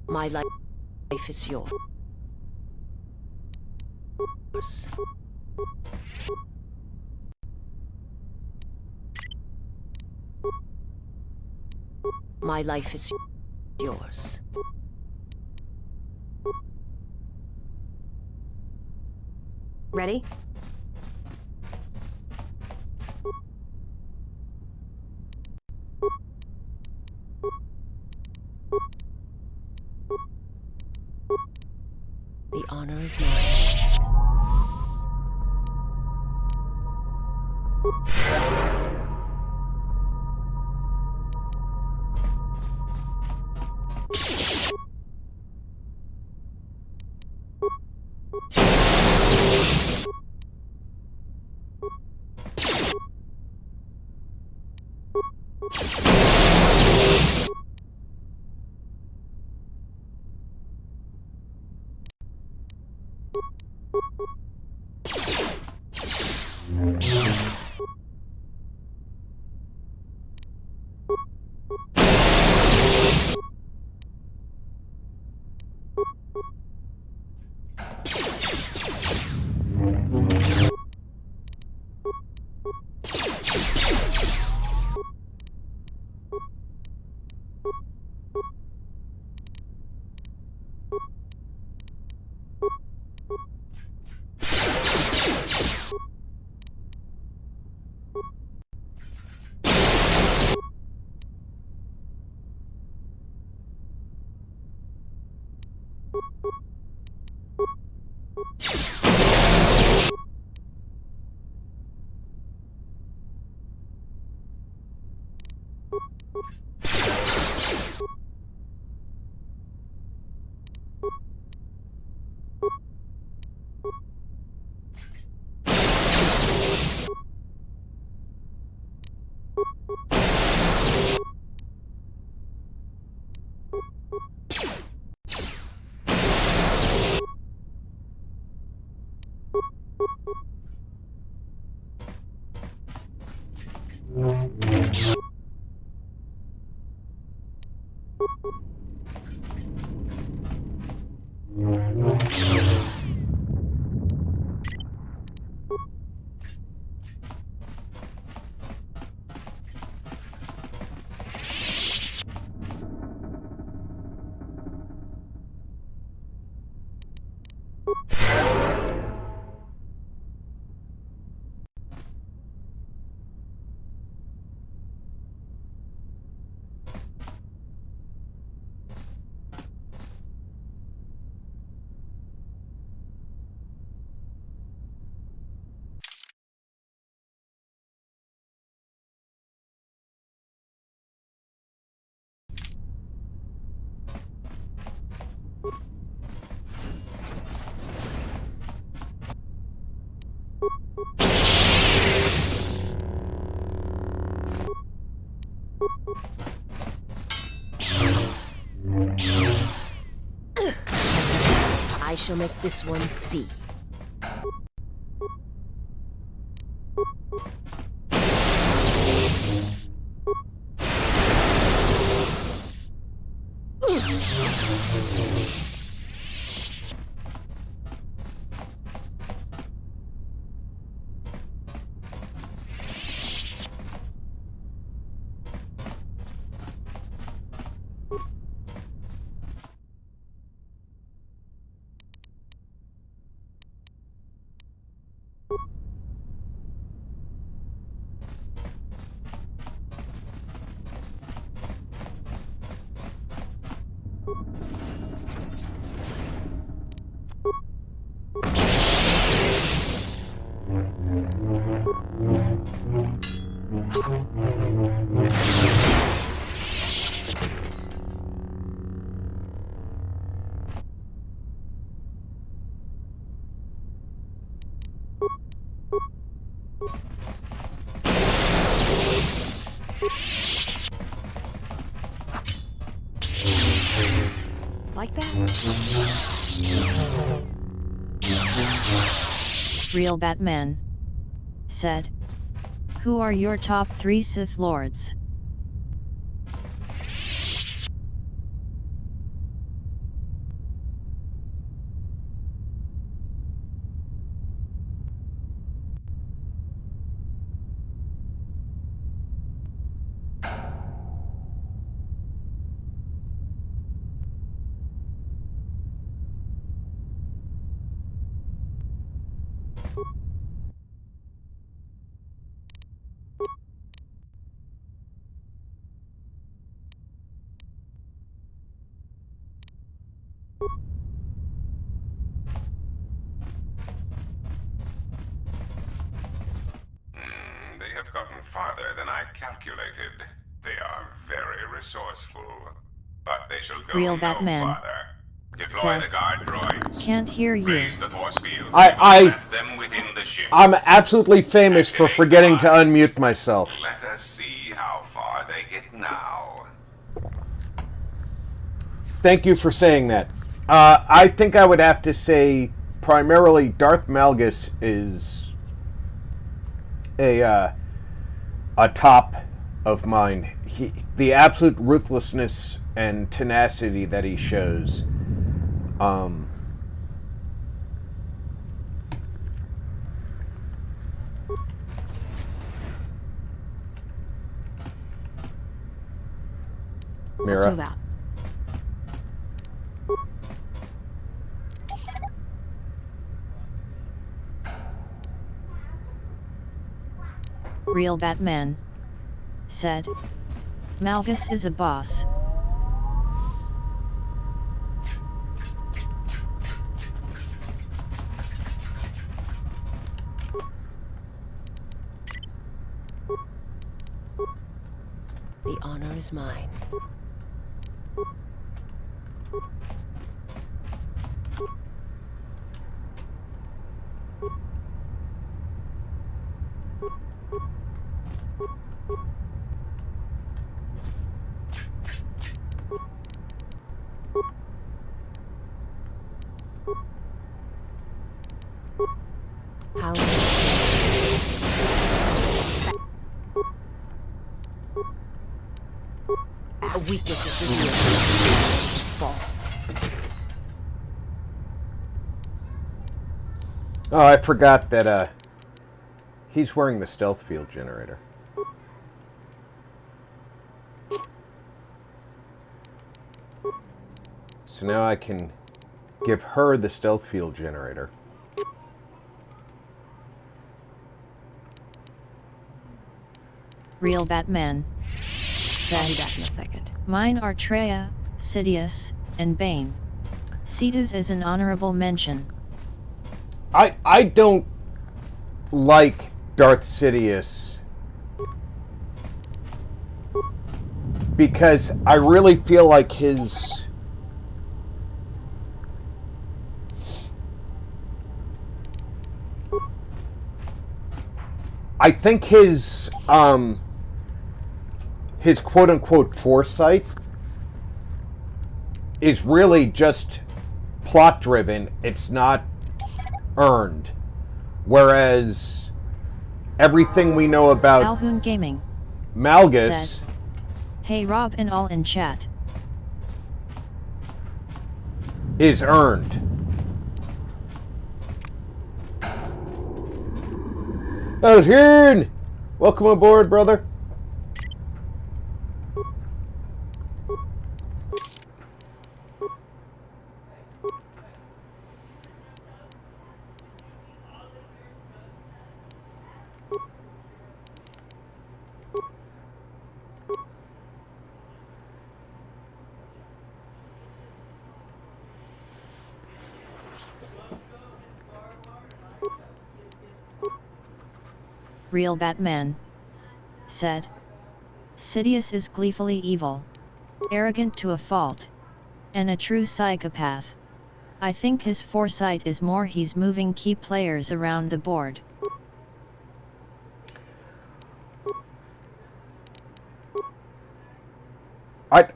My life is yours. My life is yours. Ready? The honor is mine. I shall make this one see. Like that? Real Batman said, "Who are your top 3 Sith Lords?" They have gotten farther than I calculated. They are very resourceful. But they shall go Real no Batman farther. Deploy said, the guard droids. "Can't hear you." Raise the force field. I- Set them within the ship. I'm absolutely famous for forgetting to unmute myself. Let us see how far they get now. Thank you for saying that. I think I would have to say primarily Darth Malgus is a top of mine. The absolute ruthlessness and tenacity that he shows. Let's Mira. move out. Real Batman said, "Malgus is a boss." The honor is mine. How a weakness is revealed. Fall. Oh, I forgot that he's wearing the stealth field generator. So now I can give her the stealth field generator. Real Batman I'll be said, back in a second. "Mine are Treya, Sidious, and Bane. Cetus is an honorable mention." I don't like Darth Sidious because I really feel like his quote-unquote foresight is really just plot-driven. It's not earned. Whereas everything we know about Alhoon Gaming Malgus said, "Hey Rob and all in chat." is earned. Alhoon! Welcome aboard, brother. Real Batman said. Sidious is gleefully evil. Arrogant to a fault. And a true psychopath. I think his foresight is more he's moving key players around the board.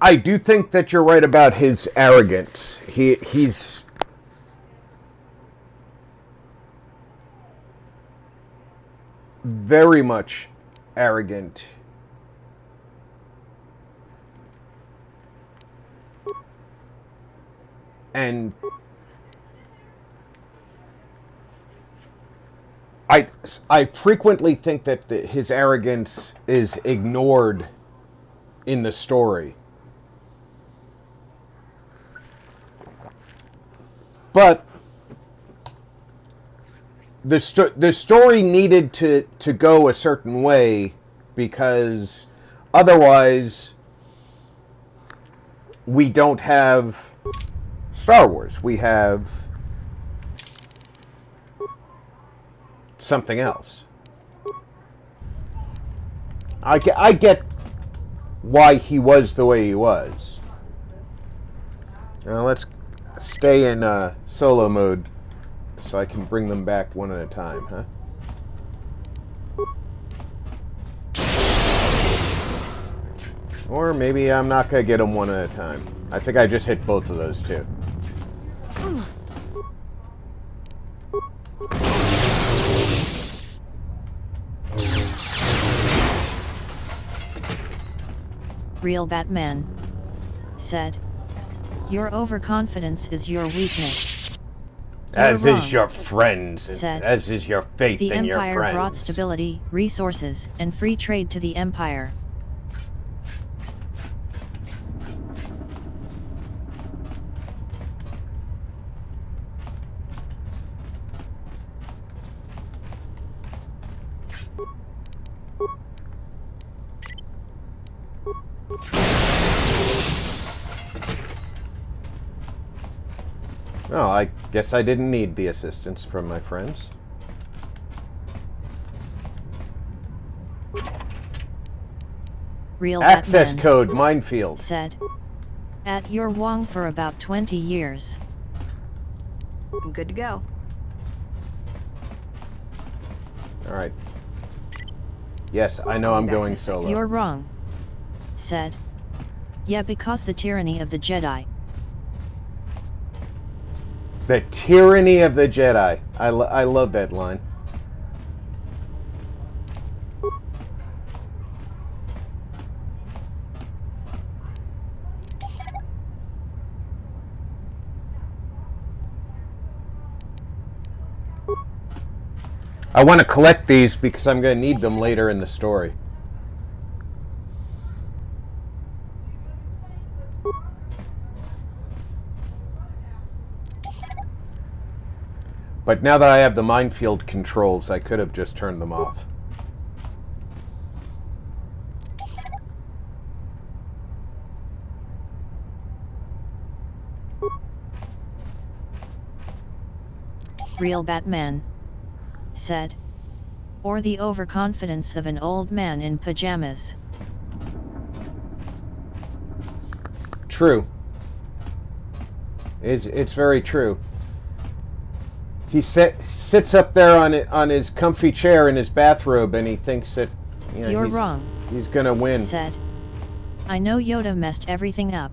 I do think that you're right about his arrogance. He's very much arrogant. And I frequently think that his arrogance is ignored in the story. But the story needed to go a certain way, because otherwise we don't have Star Wars. We have something else. I get why he was the way he was. Now let's stay in solo mode so I can bring them back one at a time, huh? Or maybe I'm not going to get them one at a time. I think I just hit both of those too. Real Batman said. Your overconfidence is your weakness. As You're is wrong, your friends, said. as is your faith The in your Empire friends. brought stability, resources, and free trade to the Empire. Oh, I guess I didn't need the assistance from my friends. Real Access Batman code minefield. said. At your Wong for about 20 years. I'm good to go. Alright. Yes, I know I'm going solo. You're wrong, said. Yeah, because the tyranny of the Jedi. The tyranny of the Jedi. I love that line. I want to collect these because I'm going to need them later in the story. But now that I have the minefield controls, I could have just turned them off. Real Batman said. Or the overconfidence of an old man in pajamas. True. It's very true. He sits up there on his comfy chair in his bathrobe, and he thinks that You're wrong, he's gonna win. said. I know Yoda messed everything up.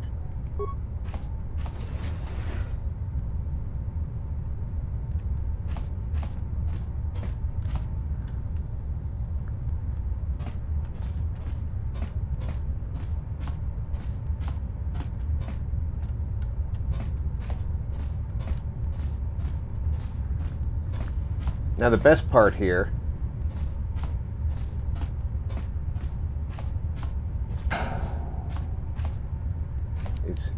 Now the best part here is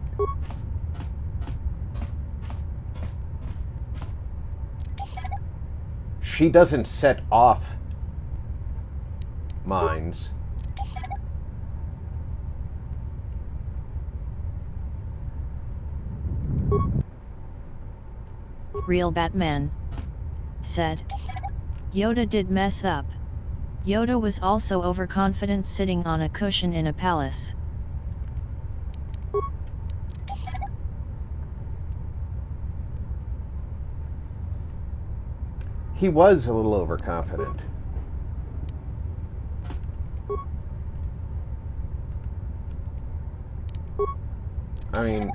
she doesn't set off mines. Real Batman said. Yoda did mess up. Yoda was also overconfident, sitting on a cushion in a palace. He was a little overconfident. I mean,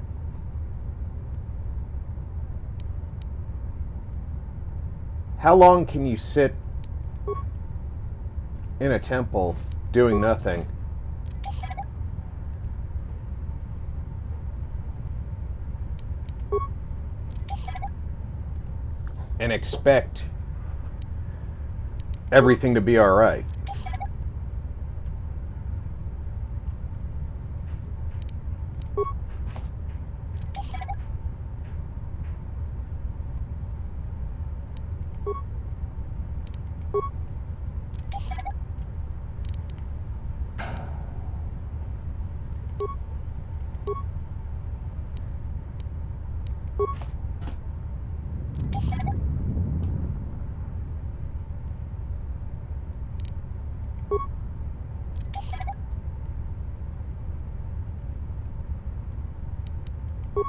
how long can you sit in a temple doing nothing? And expect everything to be all right?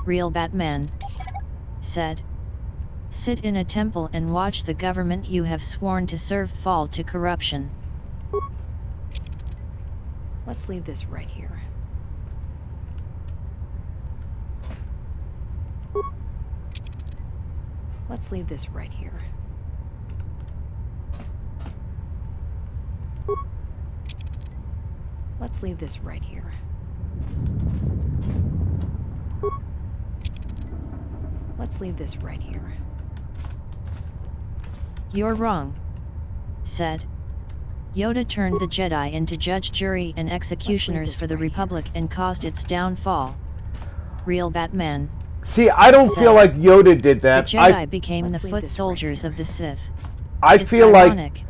Real Batman said, "Sit in a temple and watch the government you have sworn to serve fall to corruption." Let's leave this right here. Let's leave this right here. Let's leave this right here. Let's leave this right here. "You're wrong," said. Yoda turned the Jedi into judge, jury, and executioners for the Republic and caused its downfall. Real Batman See, I don't said, feel like Yoda did "The that. Jedi became the Let's leave foot this soldiers right of the Sith." I It's feel ironic.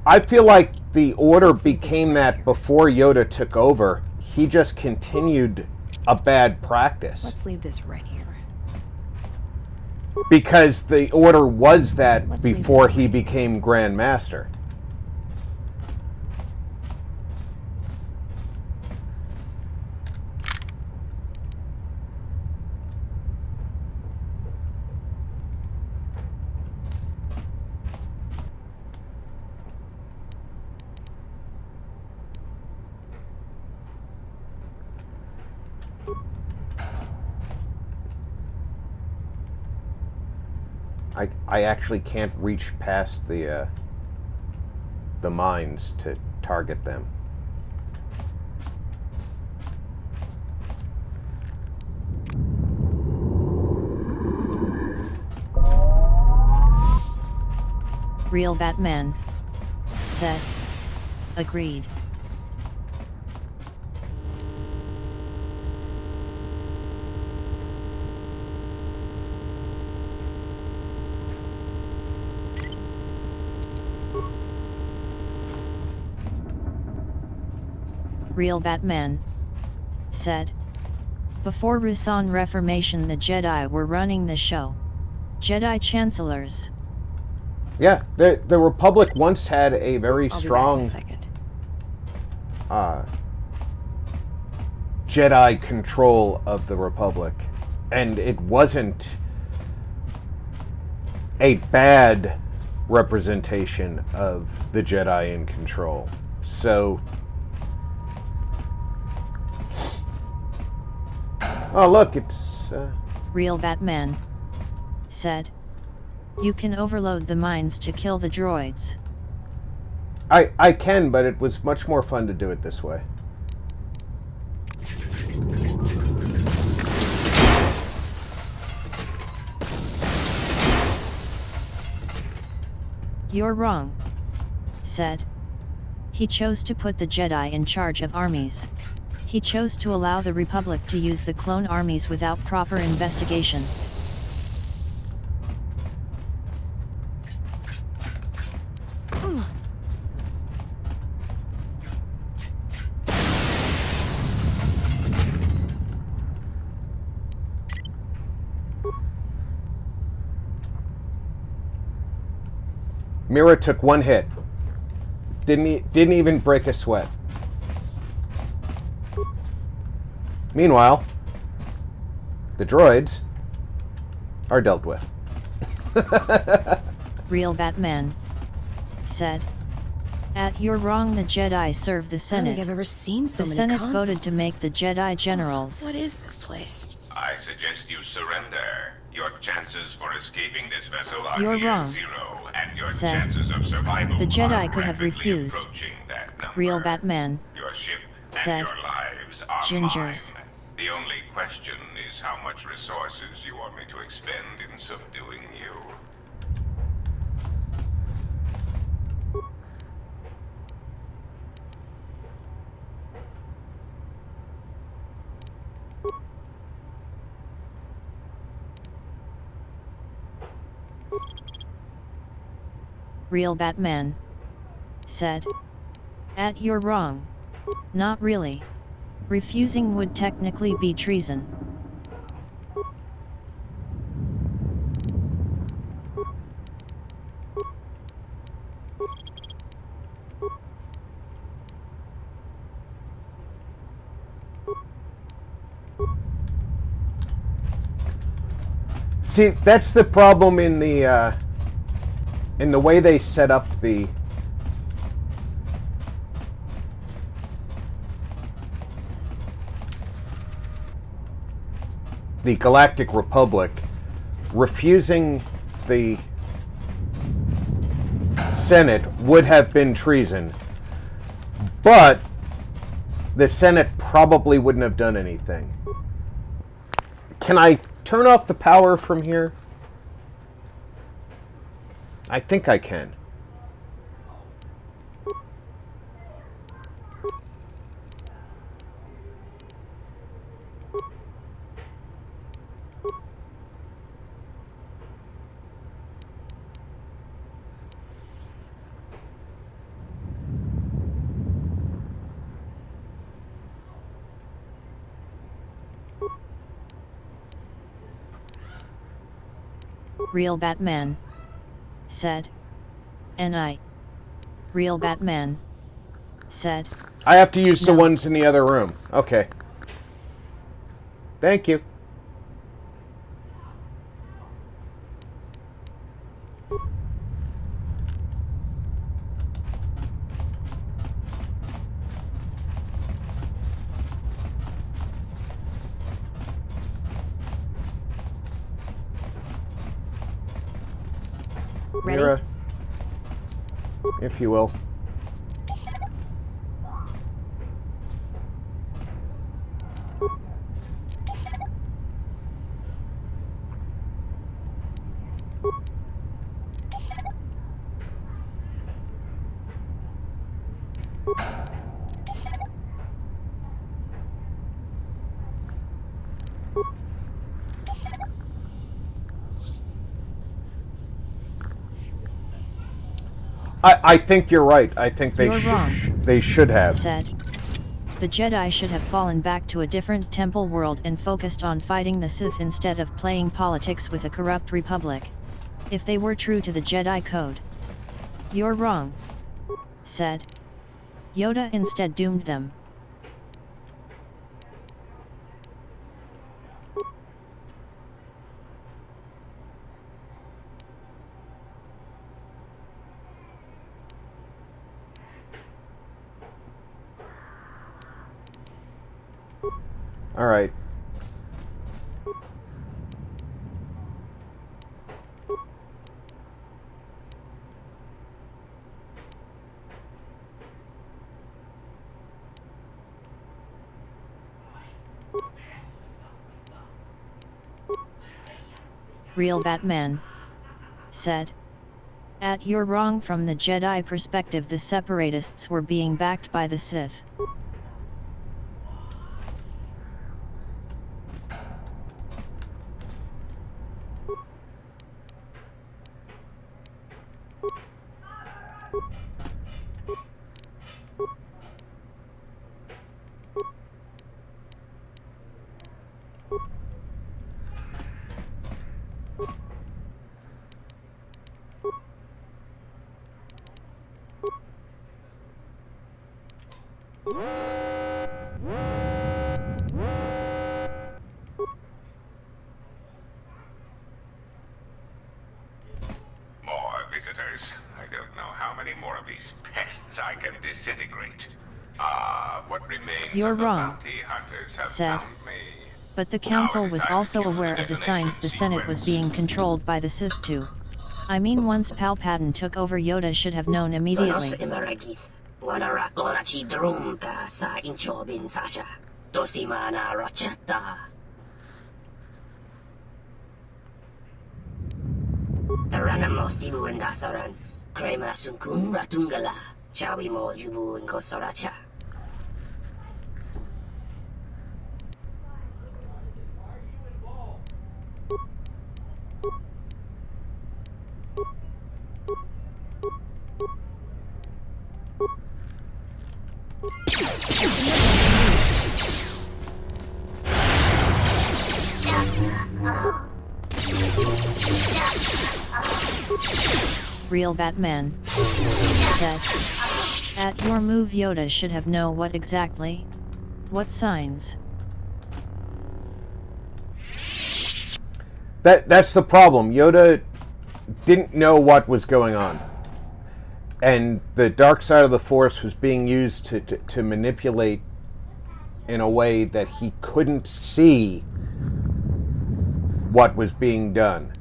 I feel like the Order Let's leave this became right that here. before Yoda took over. He just continued a bad practice. Let's leave this right here. Because the Order was that Let's leave before this he right became Grand Master. I actually can't reach past the mines to target them. Real Batman said, "Agreed." Real Batman said, "Before Rusan Reformation, the Jedi were running the show. Jedi chancellors." Yeah, the Republic once had a very I'll strong be back in a second. Jedi control of the Republic, and it wasn't a bad representation of the Jedi in control. So, oh look, it's Real Batman said, "You can overload the mines to kill the droids." I can, but it was much more fun to do it this way. "You're wrong," said. He chose to put the Jedi in charge of armies. He chose to allow the Republic to use the clone armies without proper investigation. Mira took one hit. Didn't even break a sweat. Meanwhile, the droids are dealt with. Real Batman said, You're wrong, the Jedi serve the I don't Senate. think I've ever seen so The many Senate consoles. voted to make the Jedi generals. What is this place? I suggest you surrender. Your chances for escaping this vessel are You're near wrong, zero, and your said. chances of survival The Jedi are could have rapidly refused. approaching that number. Real Batman Your ship and said, your lives are Gingers. mine. The only question is how much resources you want me to expend in subduing you. Real Batman said, You're wrong. Not really. Refusing would technically be treason. See, that's the problem in the way they set up the Galactic Republic. Refusing the Senate would have been treason, but the Senate probably wouldn't have done anything. Can I turn off the power from here? I think I can. Real Batman said, Real Batman said, I have to use the No. ones in the other room. Okay. Thank you. Ready? Mira, if you will. I think you're right. I think You're wrong, they should have. said. The Jedi should have fallen back to a different temple world and focused on fighting the Sith instead of playing politics with a corrupt republic. If they were true to the Jedi Code. You're wrong, said. Yoda instead doomed them. All right. Real Batman said, You're wrong. From the Jedi perspective, the Separatists were being backed by the Sith. More visitors. I don't know how many more of these pests I can disintegrate. What remains You're of the wrong, bounty hunters have said. found me. But the Now council it is was time to also use aware of the signs the Senate was being controlled by the Sith too. I mean, once Palpatine took over, Yoda should have known immediately. Taranamo sibu endasarans, crema sunkun ratungala, chawi mo jubu inkosoracha. Real Batman said. At your move, Yoda should have know what exactly? What signs? That's the problem. Yoda didn't know what was going on. And the dark side of the Force was being used to manipulate in a way that he couldn't see what was being done.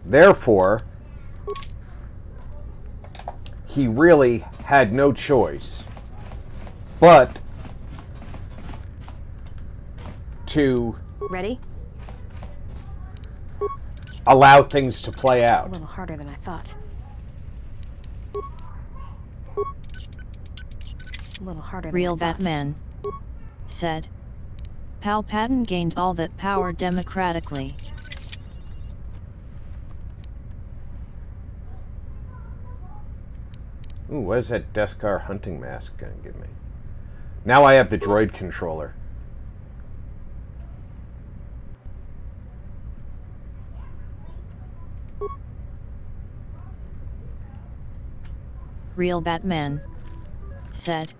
Therefore, he really had no choice but to Ready? allow things to play A out. little harder than I thought. A little harder than Real I thought. Batman said. Palpatine gained all that power democratically. Ooh, what is that Deskar hunting mask gonna give me? Now I have the droid controller. Real Batman said.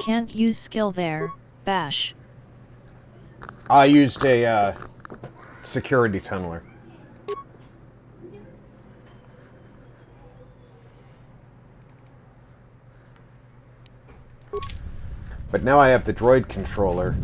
Can't use skill there, Bash. I used a security tunneler. But now I have the droid controller.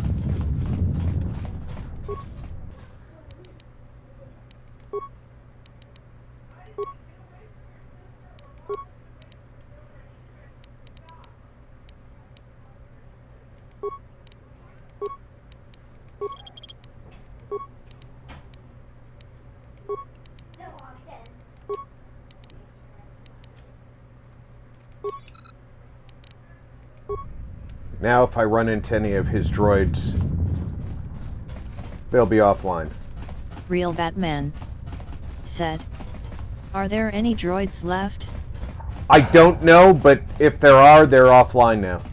Now if I run into any of his droids, they'll be offline. Real Batman said. Are there any droids left? I don't know, but if there are, they're offline now.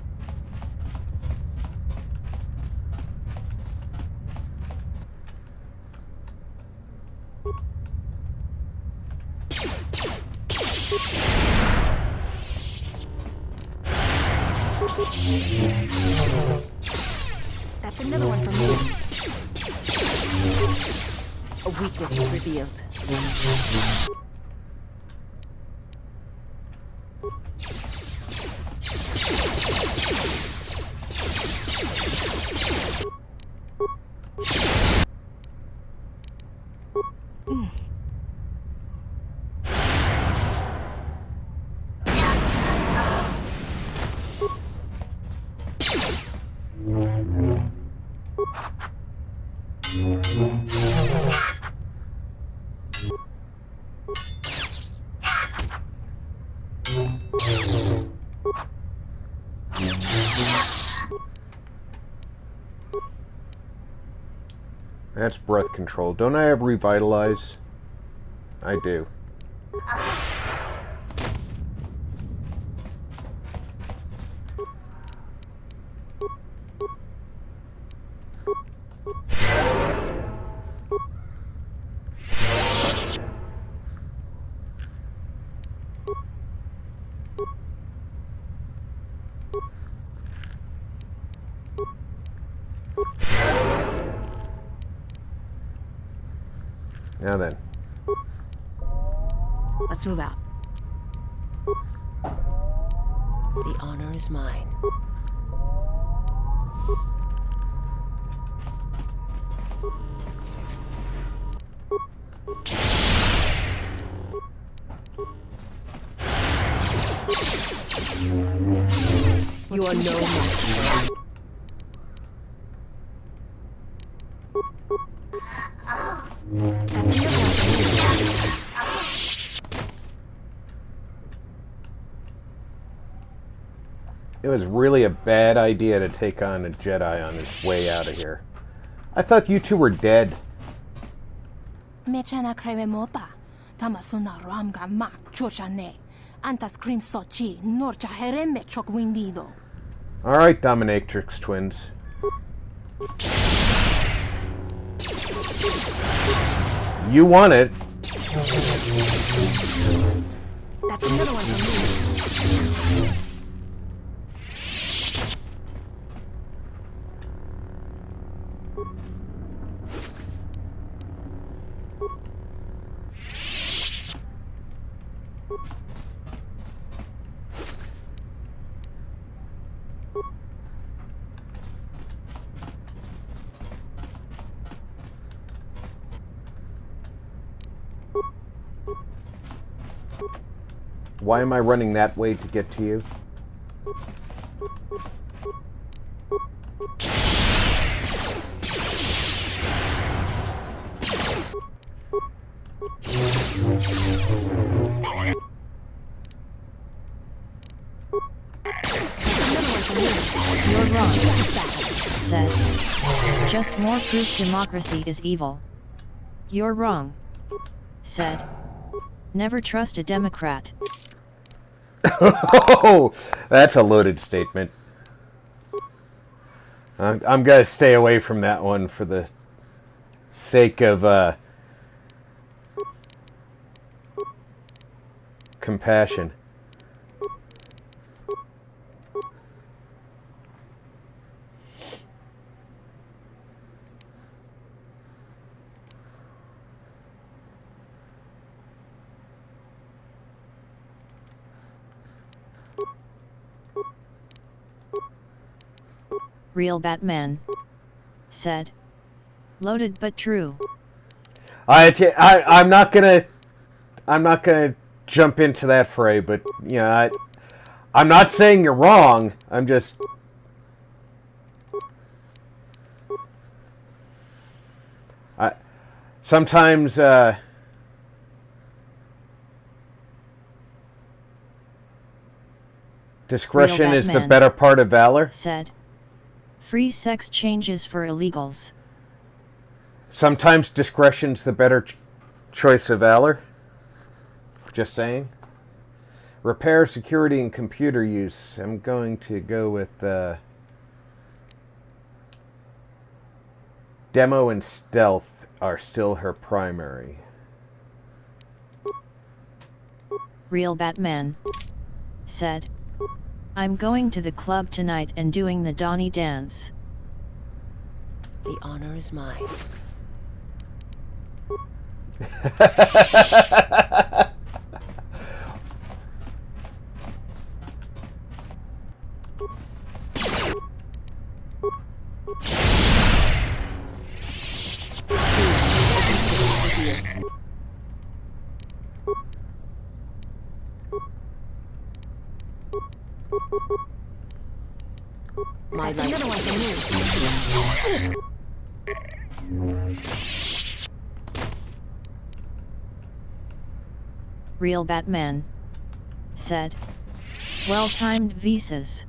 That's another one from me. A weakness is revealed. That's breath control. Don't I have revitalize? I do. Now then. Let's move out. The honor is mine. You are no match. That's enough. It was really a bad idea to take on a Jedi on his way out of here. I thought you two were dead. Mechana creve mopa. Tamasuna ramga mak chochane. Antas cream sochi. Norcha herem mechok windido. Alright, Dominatrix twins. You won it. That's another one for me. Why am I running that way to get to you? You're wrong, said. Just more proof democracy is evil. You're wrong, said. Never trust a Democrat. Oh, that's a loaded statement. I'm going to stay away from that one for the sake of compassion. Real Batman, said. Loaded but true. I'm not gonna jump into that fray, but you know, I'm not saying you're wrong. I'm just sometimes discretion is the better part of valor. Said. Free sex changes for illegals. Sometimes discretion's the better choice of valor. Just saying. Repair, security, and computer use. I'm going to go with demo and stealth are still her primary. Real Batman said. I'm going to the club tonight and doing the Donnie dance. The honor is mine. That's another one for me. Real Batman said. Well-timed visas.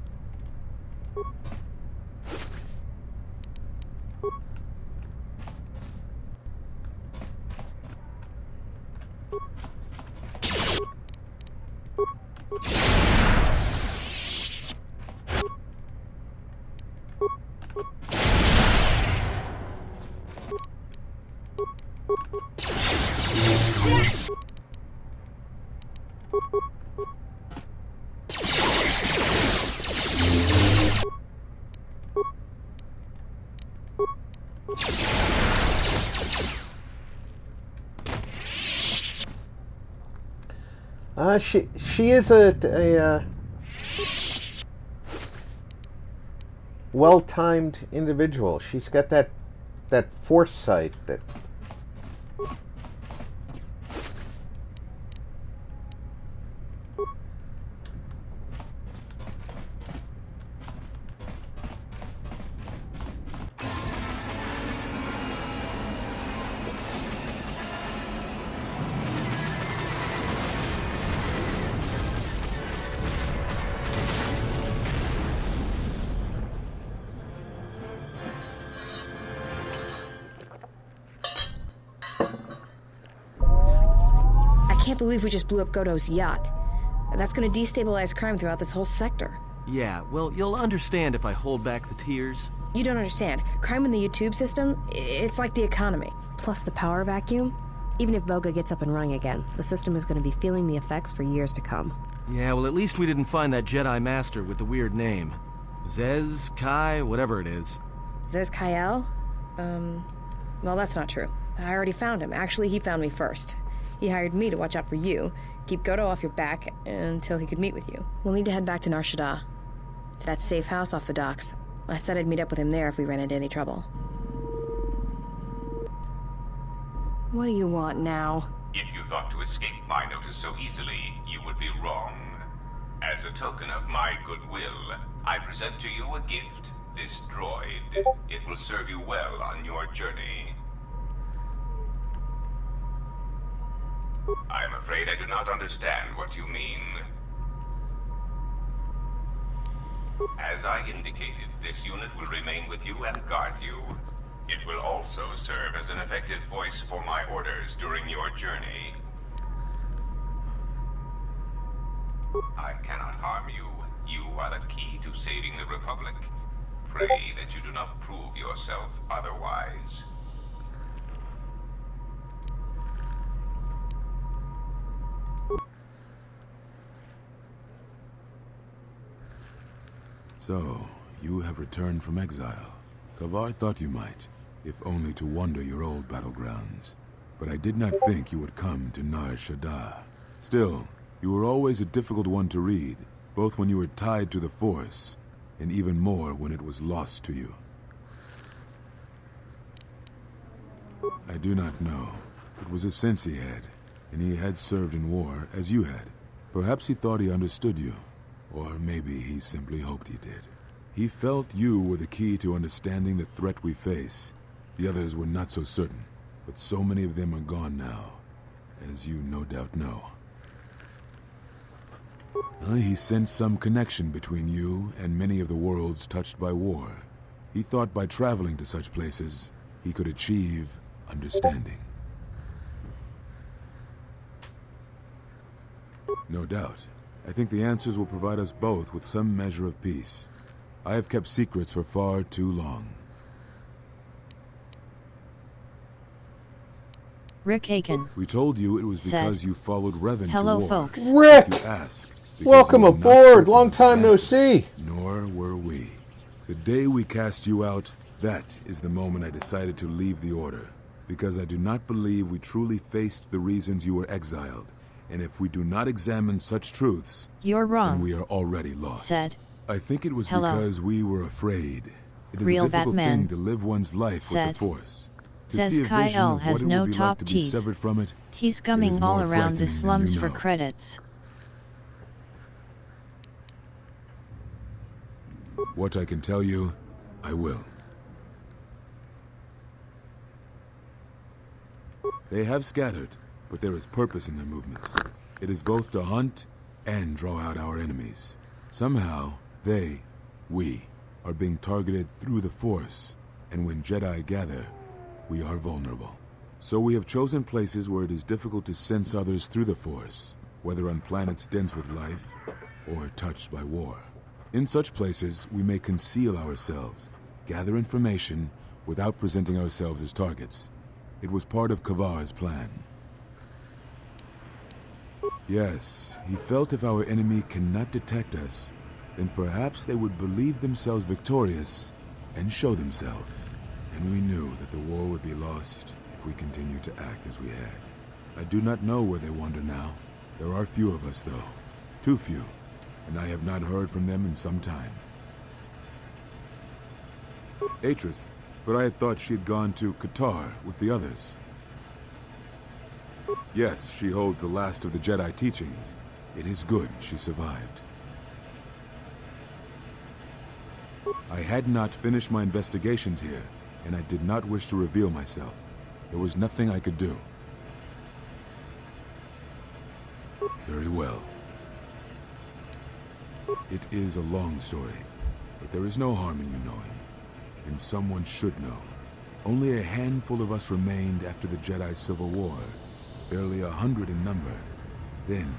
She is a well-timed individual. She's got that foresight that. I can't believe we just blew up GOTO's yacht. That's gonna destabilize crime throughout this whole sector. Yeah, well, you'll understand if I hold back the tears. You don't understand. Crime in the YouTube system, it's like the economy. Plus the power vacuum. Even if Voga gets up and running again, the system is gonna be feeling the effects for years to come. Yeah, well, at least we didn't find that Jedi Master with the weird name. Zez, Kai, whatever it is. Zez Kyle? Well, that's not true. I already found him. Actually, he found me first. He hired me to watch out for you, keep GOTO off your back until he could meet with you. We'll need to head back to Nar Shadda, to that safe house off the docks. I said I'd meet up with him there if we ran into any trouble. What do you want now? If you thought to escape my notice so easily, you would be wrong. As a token of my goodwill, I present to you a gift. This droid. It will serve you well on your journey. I am afraid I do not understand what you mean. As I indicated, this unit will remain with you and guard you. It will also serve as an effective voice for my orders during your journey. I cannot harm you. You are the key to saving the Republic. Pray that you do not prove yourself otherwise. So, you have returned from exile. Kavar thought you might, if only to wander your old battlegrounds. But I did not think you would come to Nar Shadda. Still, you were always a difficult one to read, both when you were tied to the Force, and even more when it was lost to you. I do not know. It was a sense he had, and he had served in war, as you had. Perhaps he thought he understood you. Or maybe he simply hoped he did. He felt you were the key to understanding the threat we face. The others were not so certain, but so many of them are gone now, as you no doubt know. He sensed some connection between you and many of the worlds touched by war. He thought by traveling to such places, he could achieve understanding. No doubt. I think the answers will provide us both with some measure of peace. I have kept secrets for far too long. Rick Aiken. We told you it was because you followed Revan Hello, to war. folks. Rick! You ask, because Welcome you were not aboard! certain Long of the time no answer. see! Nor were we. The day we cast you out, that is the moment I decided to leave the Order. Because I do not believe we truly faced the reasons you were exiled. And if we do not examine such truths, You're wrong, then we are already lost. said. I think it was Hello. because we were afraid. It is Real a difficult Batman, thing to live one's life said. with the Force. To Says see a vision Kyle of has what it no would be top like to be teeth. severed from it, He's it is gumming all more around frightening the than slums you for know. credits. What I can tell you, I will. They have scattered, but there is purpose in their movements. It is both to hunt and draw out our enemies. Somehow, we, are being targeted through the Force, and when Jedi gather, we are vulnerable. So we have chosen places where it is difficult to sense others through the Force, whether on planets dense with life, or touched by war. In such places, we may conceal ourselves, gather information, without presenting ourselves as targets. It was part of Kavar's plan. Yes, he felt if our enemy cannot detect us, then perhaps they would believe themselves victorious and show themselves. And we knew that the war would be lost if we continued to act as we had. I do not know where they wander now, There are few of us, though. Too few. And I have not heard from them in some time. Atris, but I had thought she had gone to Qatar with the others. Yes, she holds the last of the Jedi teachings. It is good she survived. I had not finished my investigations here, and I did not wish to reveal myself. There was nothing I could do. Very well. It is a long story, but there is no harm in you knowing. And someone should know. Only a handful of us remained after the Jedi Civil War, barely 100 in number. Then,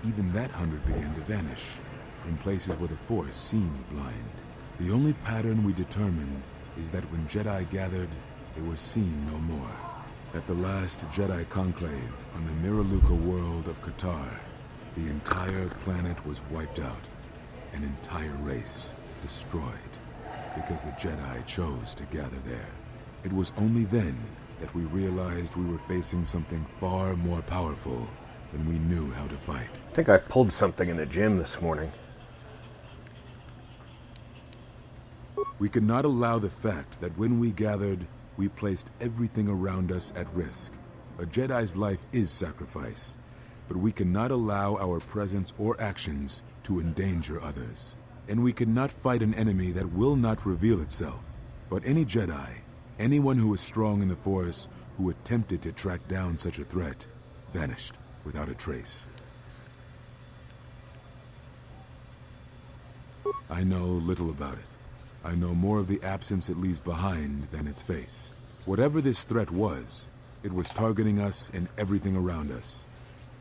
even that 100 began to vanish, in places where the Force seemed blind. The only pattern we determined is that when Jedi gathered, they were seen no more. At the last Jedi conclave on the Miraluka world of Qatar, the entire planet was wiped out, an entire race destroyed, because the Jedi chose to gather there. It was only then that we realized we were facing something far more powerful than we knew how to fight. I think I pulled something in the gym this morning. We could not allow the fact that when we gathered, we placed everything around us at risk. A Jedi's life is sacrifice, but we cannot allow our presence or actions to endanger others. And we cannot fight an enemy that will not reveal itself. But any Jedi, anyone who is strong in the Force, who attempted to track down such a threat, vanished without a trace. I know little about it. I know more of the absence it leaves behind than its face. Whatever this threat was, it was targeting us and everything around us.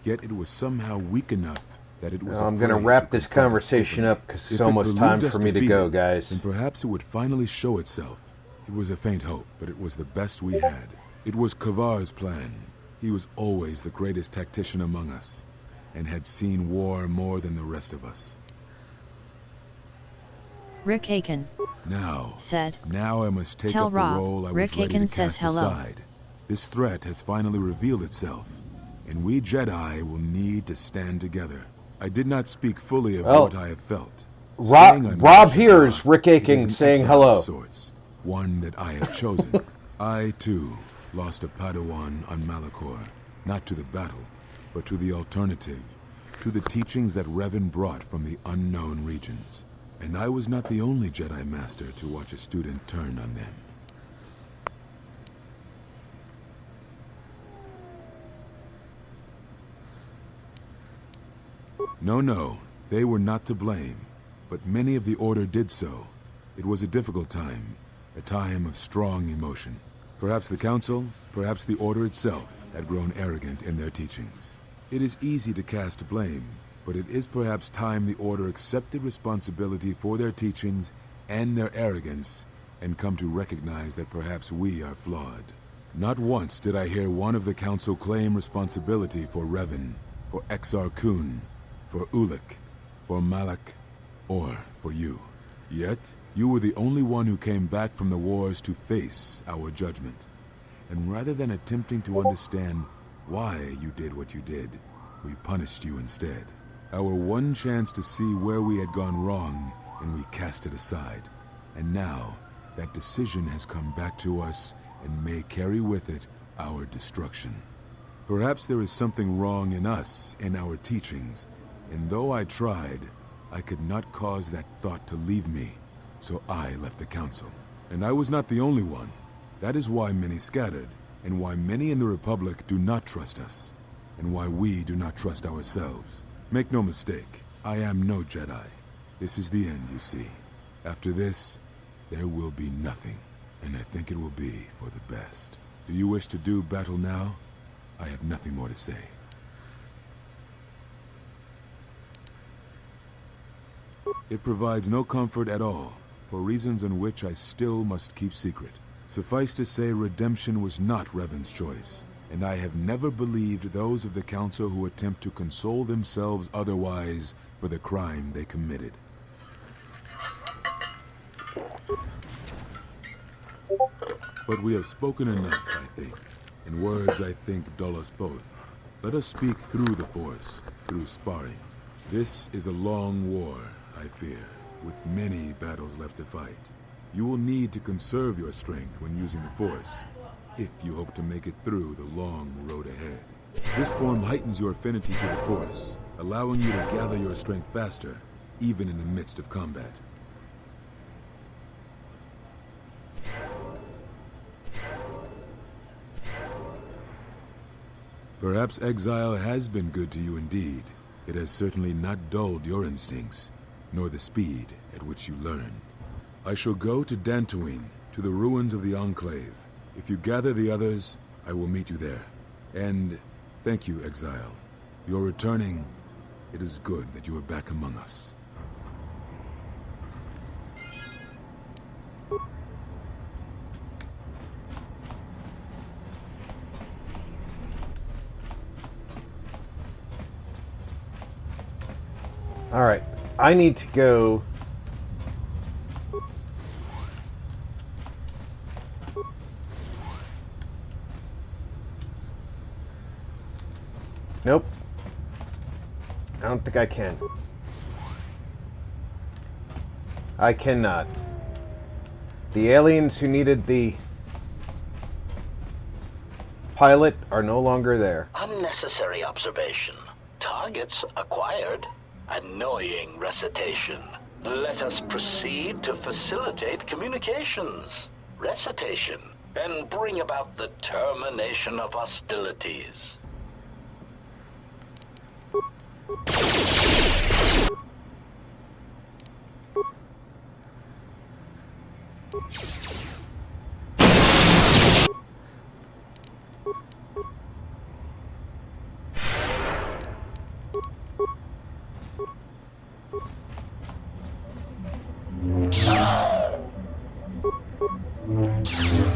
Yet it was somehow weak enough that it was I'm going to wrap this conversation up because it's almost time for me to go, guys. And perhaps it would finally show itself. It was a faint hope, but it was the best we had. It was Kavar's plan. He was always the greatest tactician among us, and had seen war more than the rest of us. Rick Aiken said, now I must take Tell up the Rob, role I was Rick ready Aiken to says cast hello. aside. This threat has finally revealed itself, and we Jedi will need to stand together. I did not speak fully of what I have felt. Rob hears Rick Aiken saying hello. Sorts, one that I have chosen. I, too, lost a Padawan on Malachor, not to the battle, but to the alternative, to the teachings that Revan brought from the unknown regions. And I was not the only Jedi Master to watch a student turn on them. No, they were not to blame, but many of the Order did so. It was a difficult time, a time of strong emotion. Perhaps the Council, perhaps the Order itself, had grown arrogant in their teachings. It is easy to cast blame, but it is perhaps time the Order accepted responsibility for their teachings and their arrogance, and come to recognize that perhaps we are flawed. Not once did I hear one of the Council claim responsibility for Revan, for Exar Kun, for Ulik, for Malak, or for you. Yet, you were the only one who came back from the wars to face our judgment. And rather than attempting to understand why you did what you did, we punished you instead. Our one chance to see where we had gone wrong, and we cast it aside. And now, that decision has come back to us and may carry with it our destruction. Perhaps there is something wrong in us, in our teachings, and though I tried, I could not cause that thought to leave me, so I left the Council. And I was not the only one. That is why many scattered, and why many in the Republic do not trust us, and why we do not trust ourselves. Make no mistake, I am no Jedi. This is the end, you see. After this, there will be nothing, and I think it will be for the best. Do you wish to do battle now? I have nothing more to say. It provides no comfort at all, for reasons on which I still must keep secret. Suffice to say, redemption was not Revan's choice, and I have never believed those of the Council who attempt to console themselves otherwise for the crime they committed. But we have spoken enough, I think, and words, I think, dull us both. Let us speak through the Force, through sparring. This is a long war, I fear, with many battles left to fight. You will need to conserve your strength when using the Force, if you hope to make it through the long road ahead. This form heightens your affinity to the Force, allowing you to gather your strength faster, even in the midst of combat. Perhaps exile has been good to you indeed. It has certainly not dulled your instincts, nor the speed at which you learn. I shall go to Dantooine, to the ruins of the Enclave. If you gather the others, I will meet you there. And thank you, Exile. You're returning. It is good that you are back among us. Alright, I need to go... Nope. I don't think I can. I cannot. The aliens who needed the pilot are no longer there. Unnecessary observation. Targets acquired. Annoying recitation. Let us proceed to facilitate communications. Recitation. And bring about the termination of hostilities.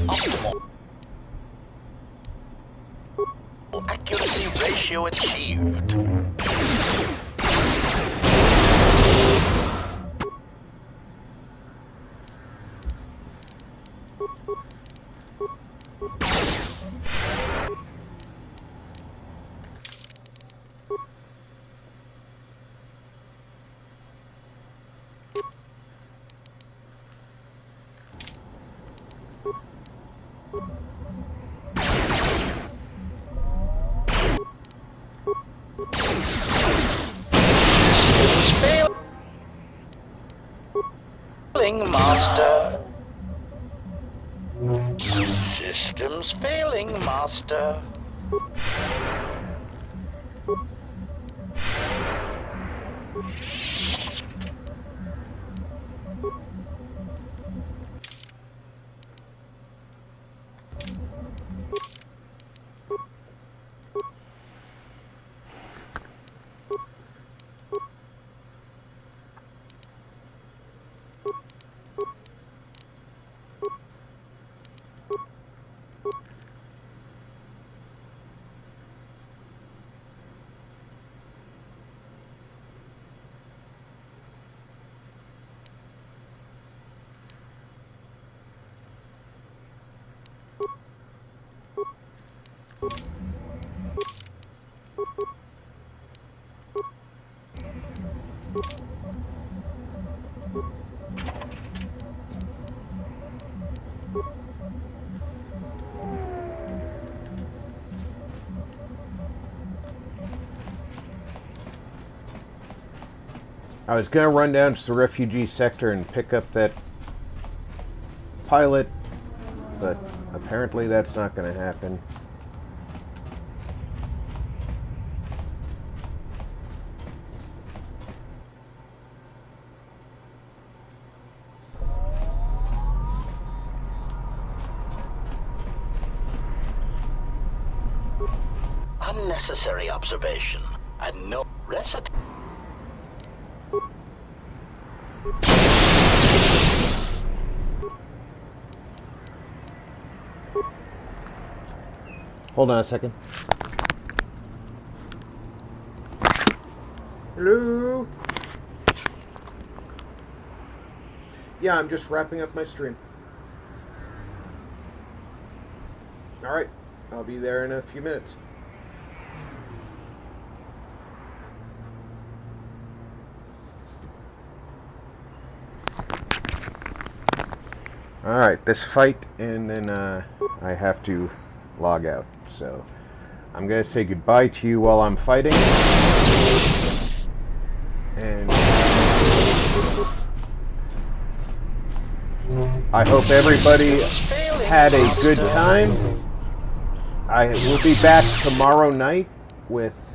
Optimal. Accuracy ratio achieved. Failing, Master. Systems failing, Master. I was going to run down to the refugee sector and pick up that pilot, but apparently that's not going to happen. Unnecessary observation. And no recipe. Hold on a second. Hello? Yeah, I'm just wrapping up my stream. Alright, I'll be there in a few minutes. Alright, this fight, and then I have to log out. So, I'm going to say goodbye to you while I'm fighting. And I hope everybody had a good time. I will be back tomorrow night with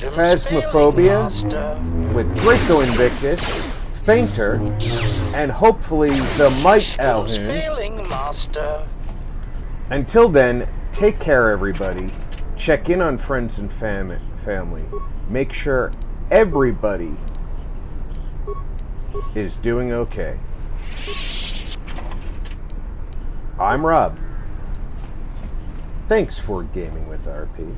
Phasmophobia, with Draco Invictus, Fainter, and hopefully the Might Alhoon. Until then, take care everybody. Check in on friends and family. Make sure everybody is doing okay. I'm Rob. Thanks for gaming with RP.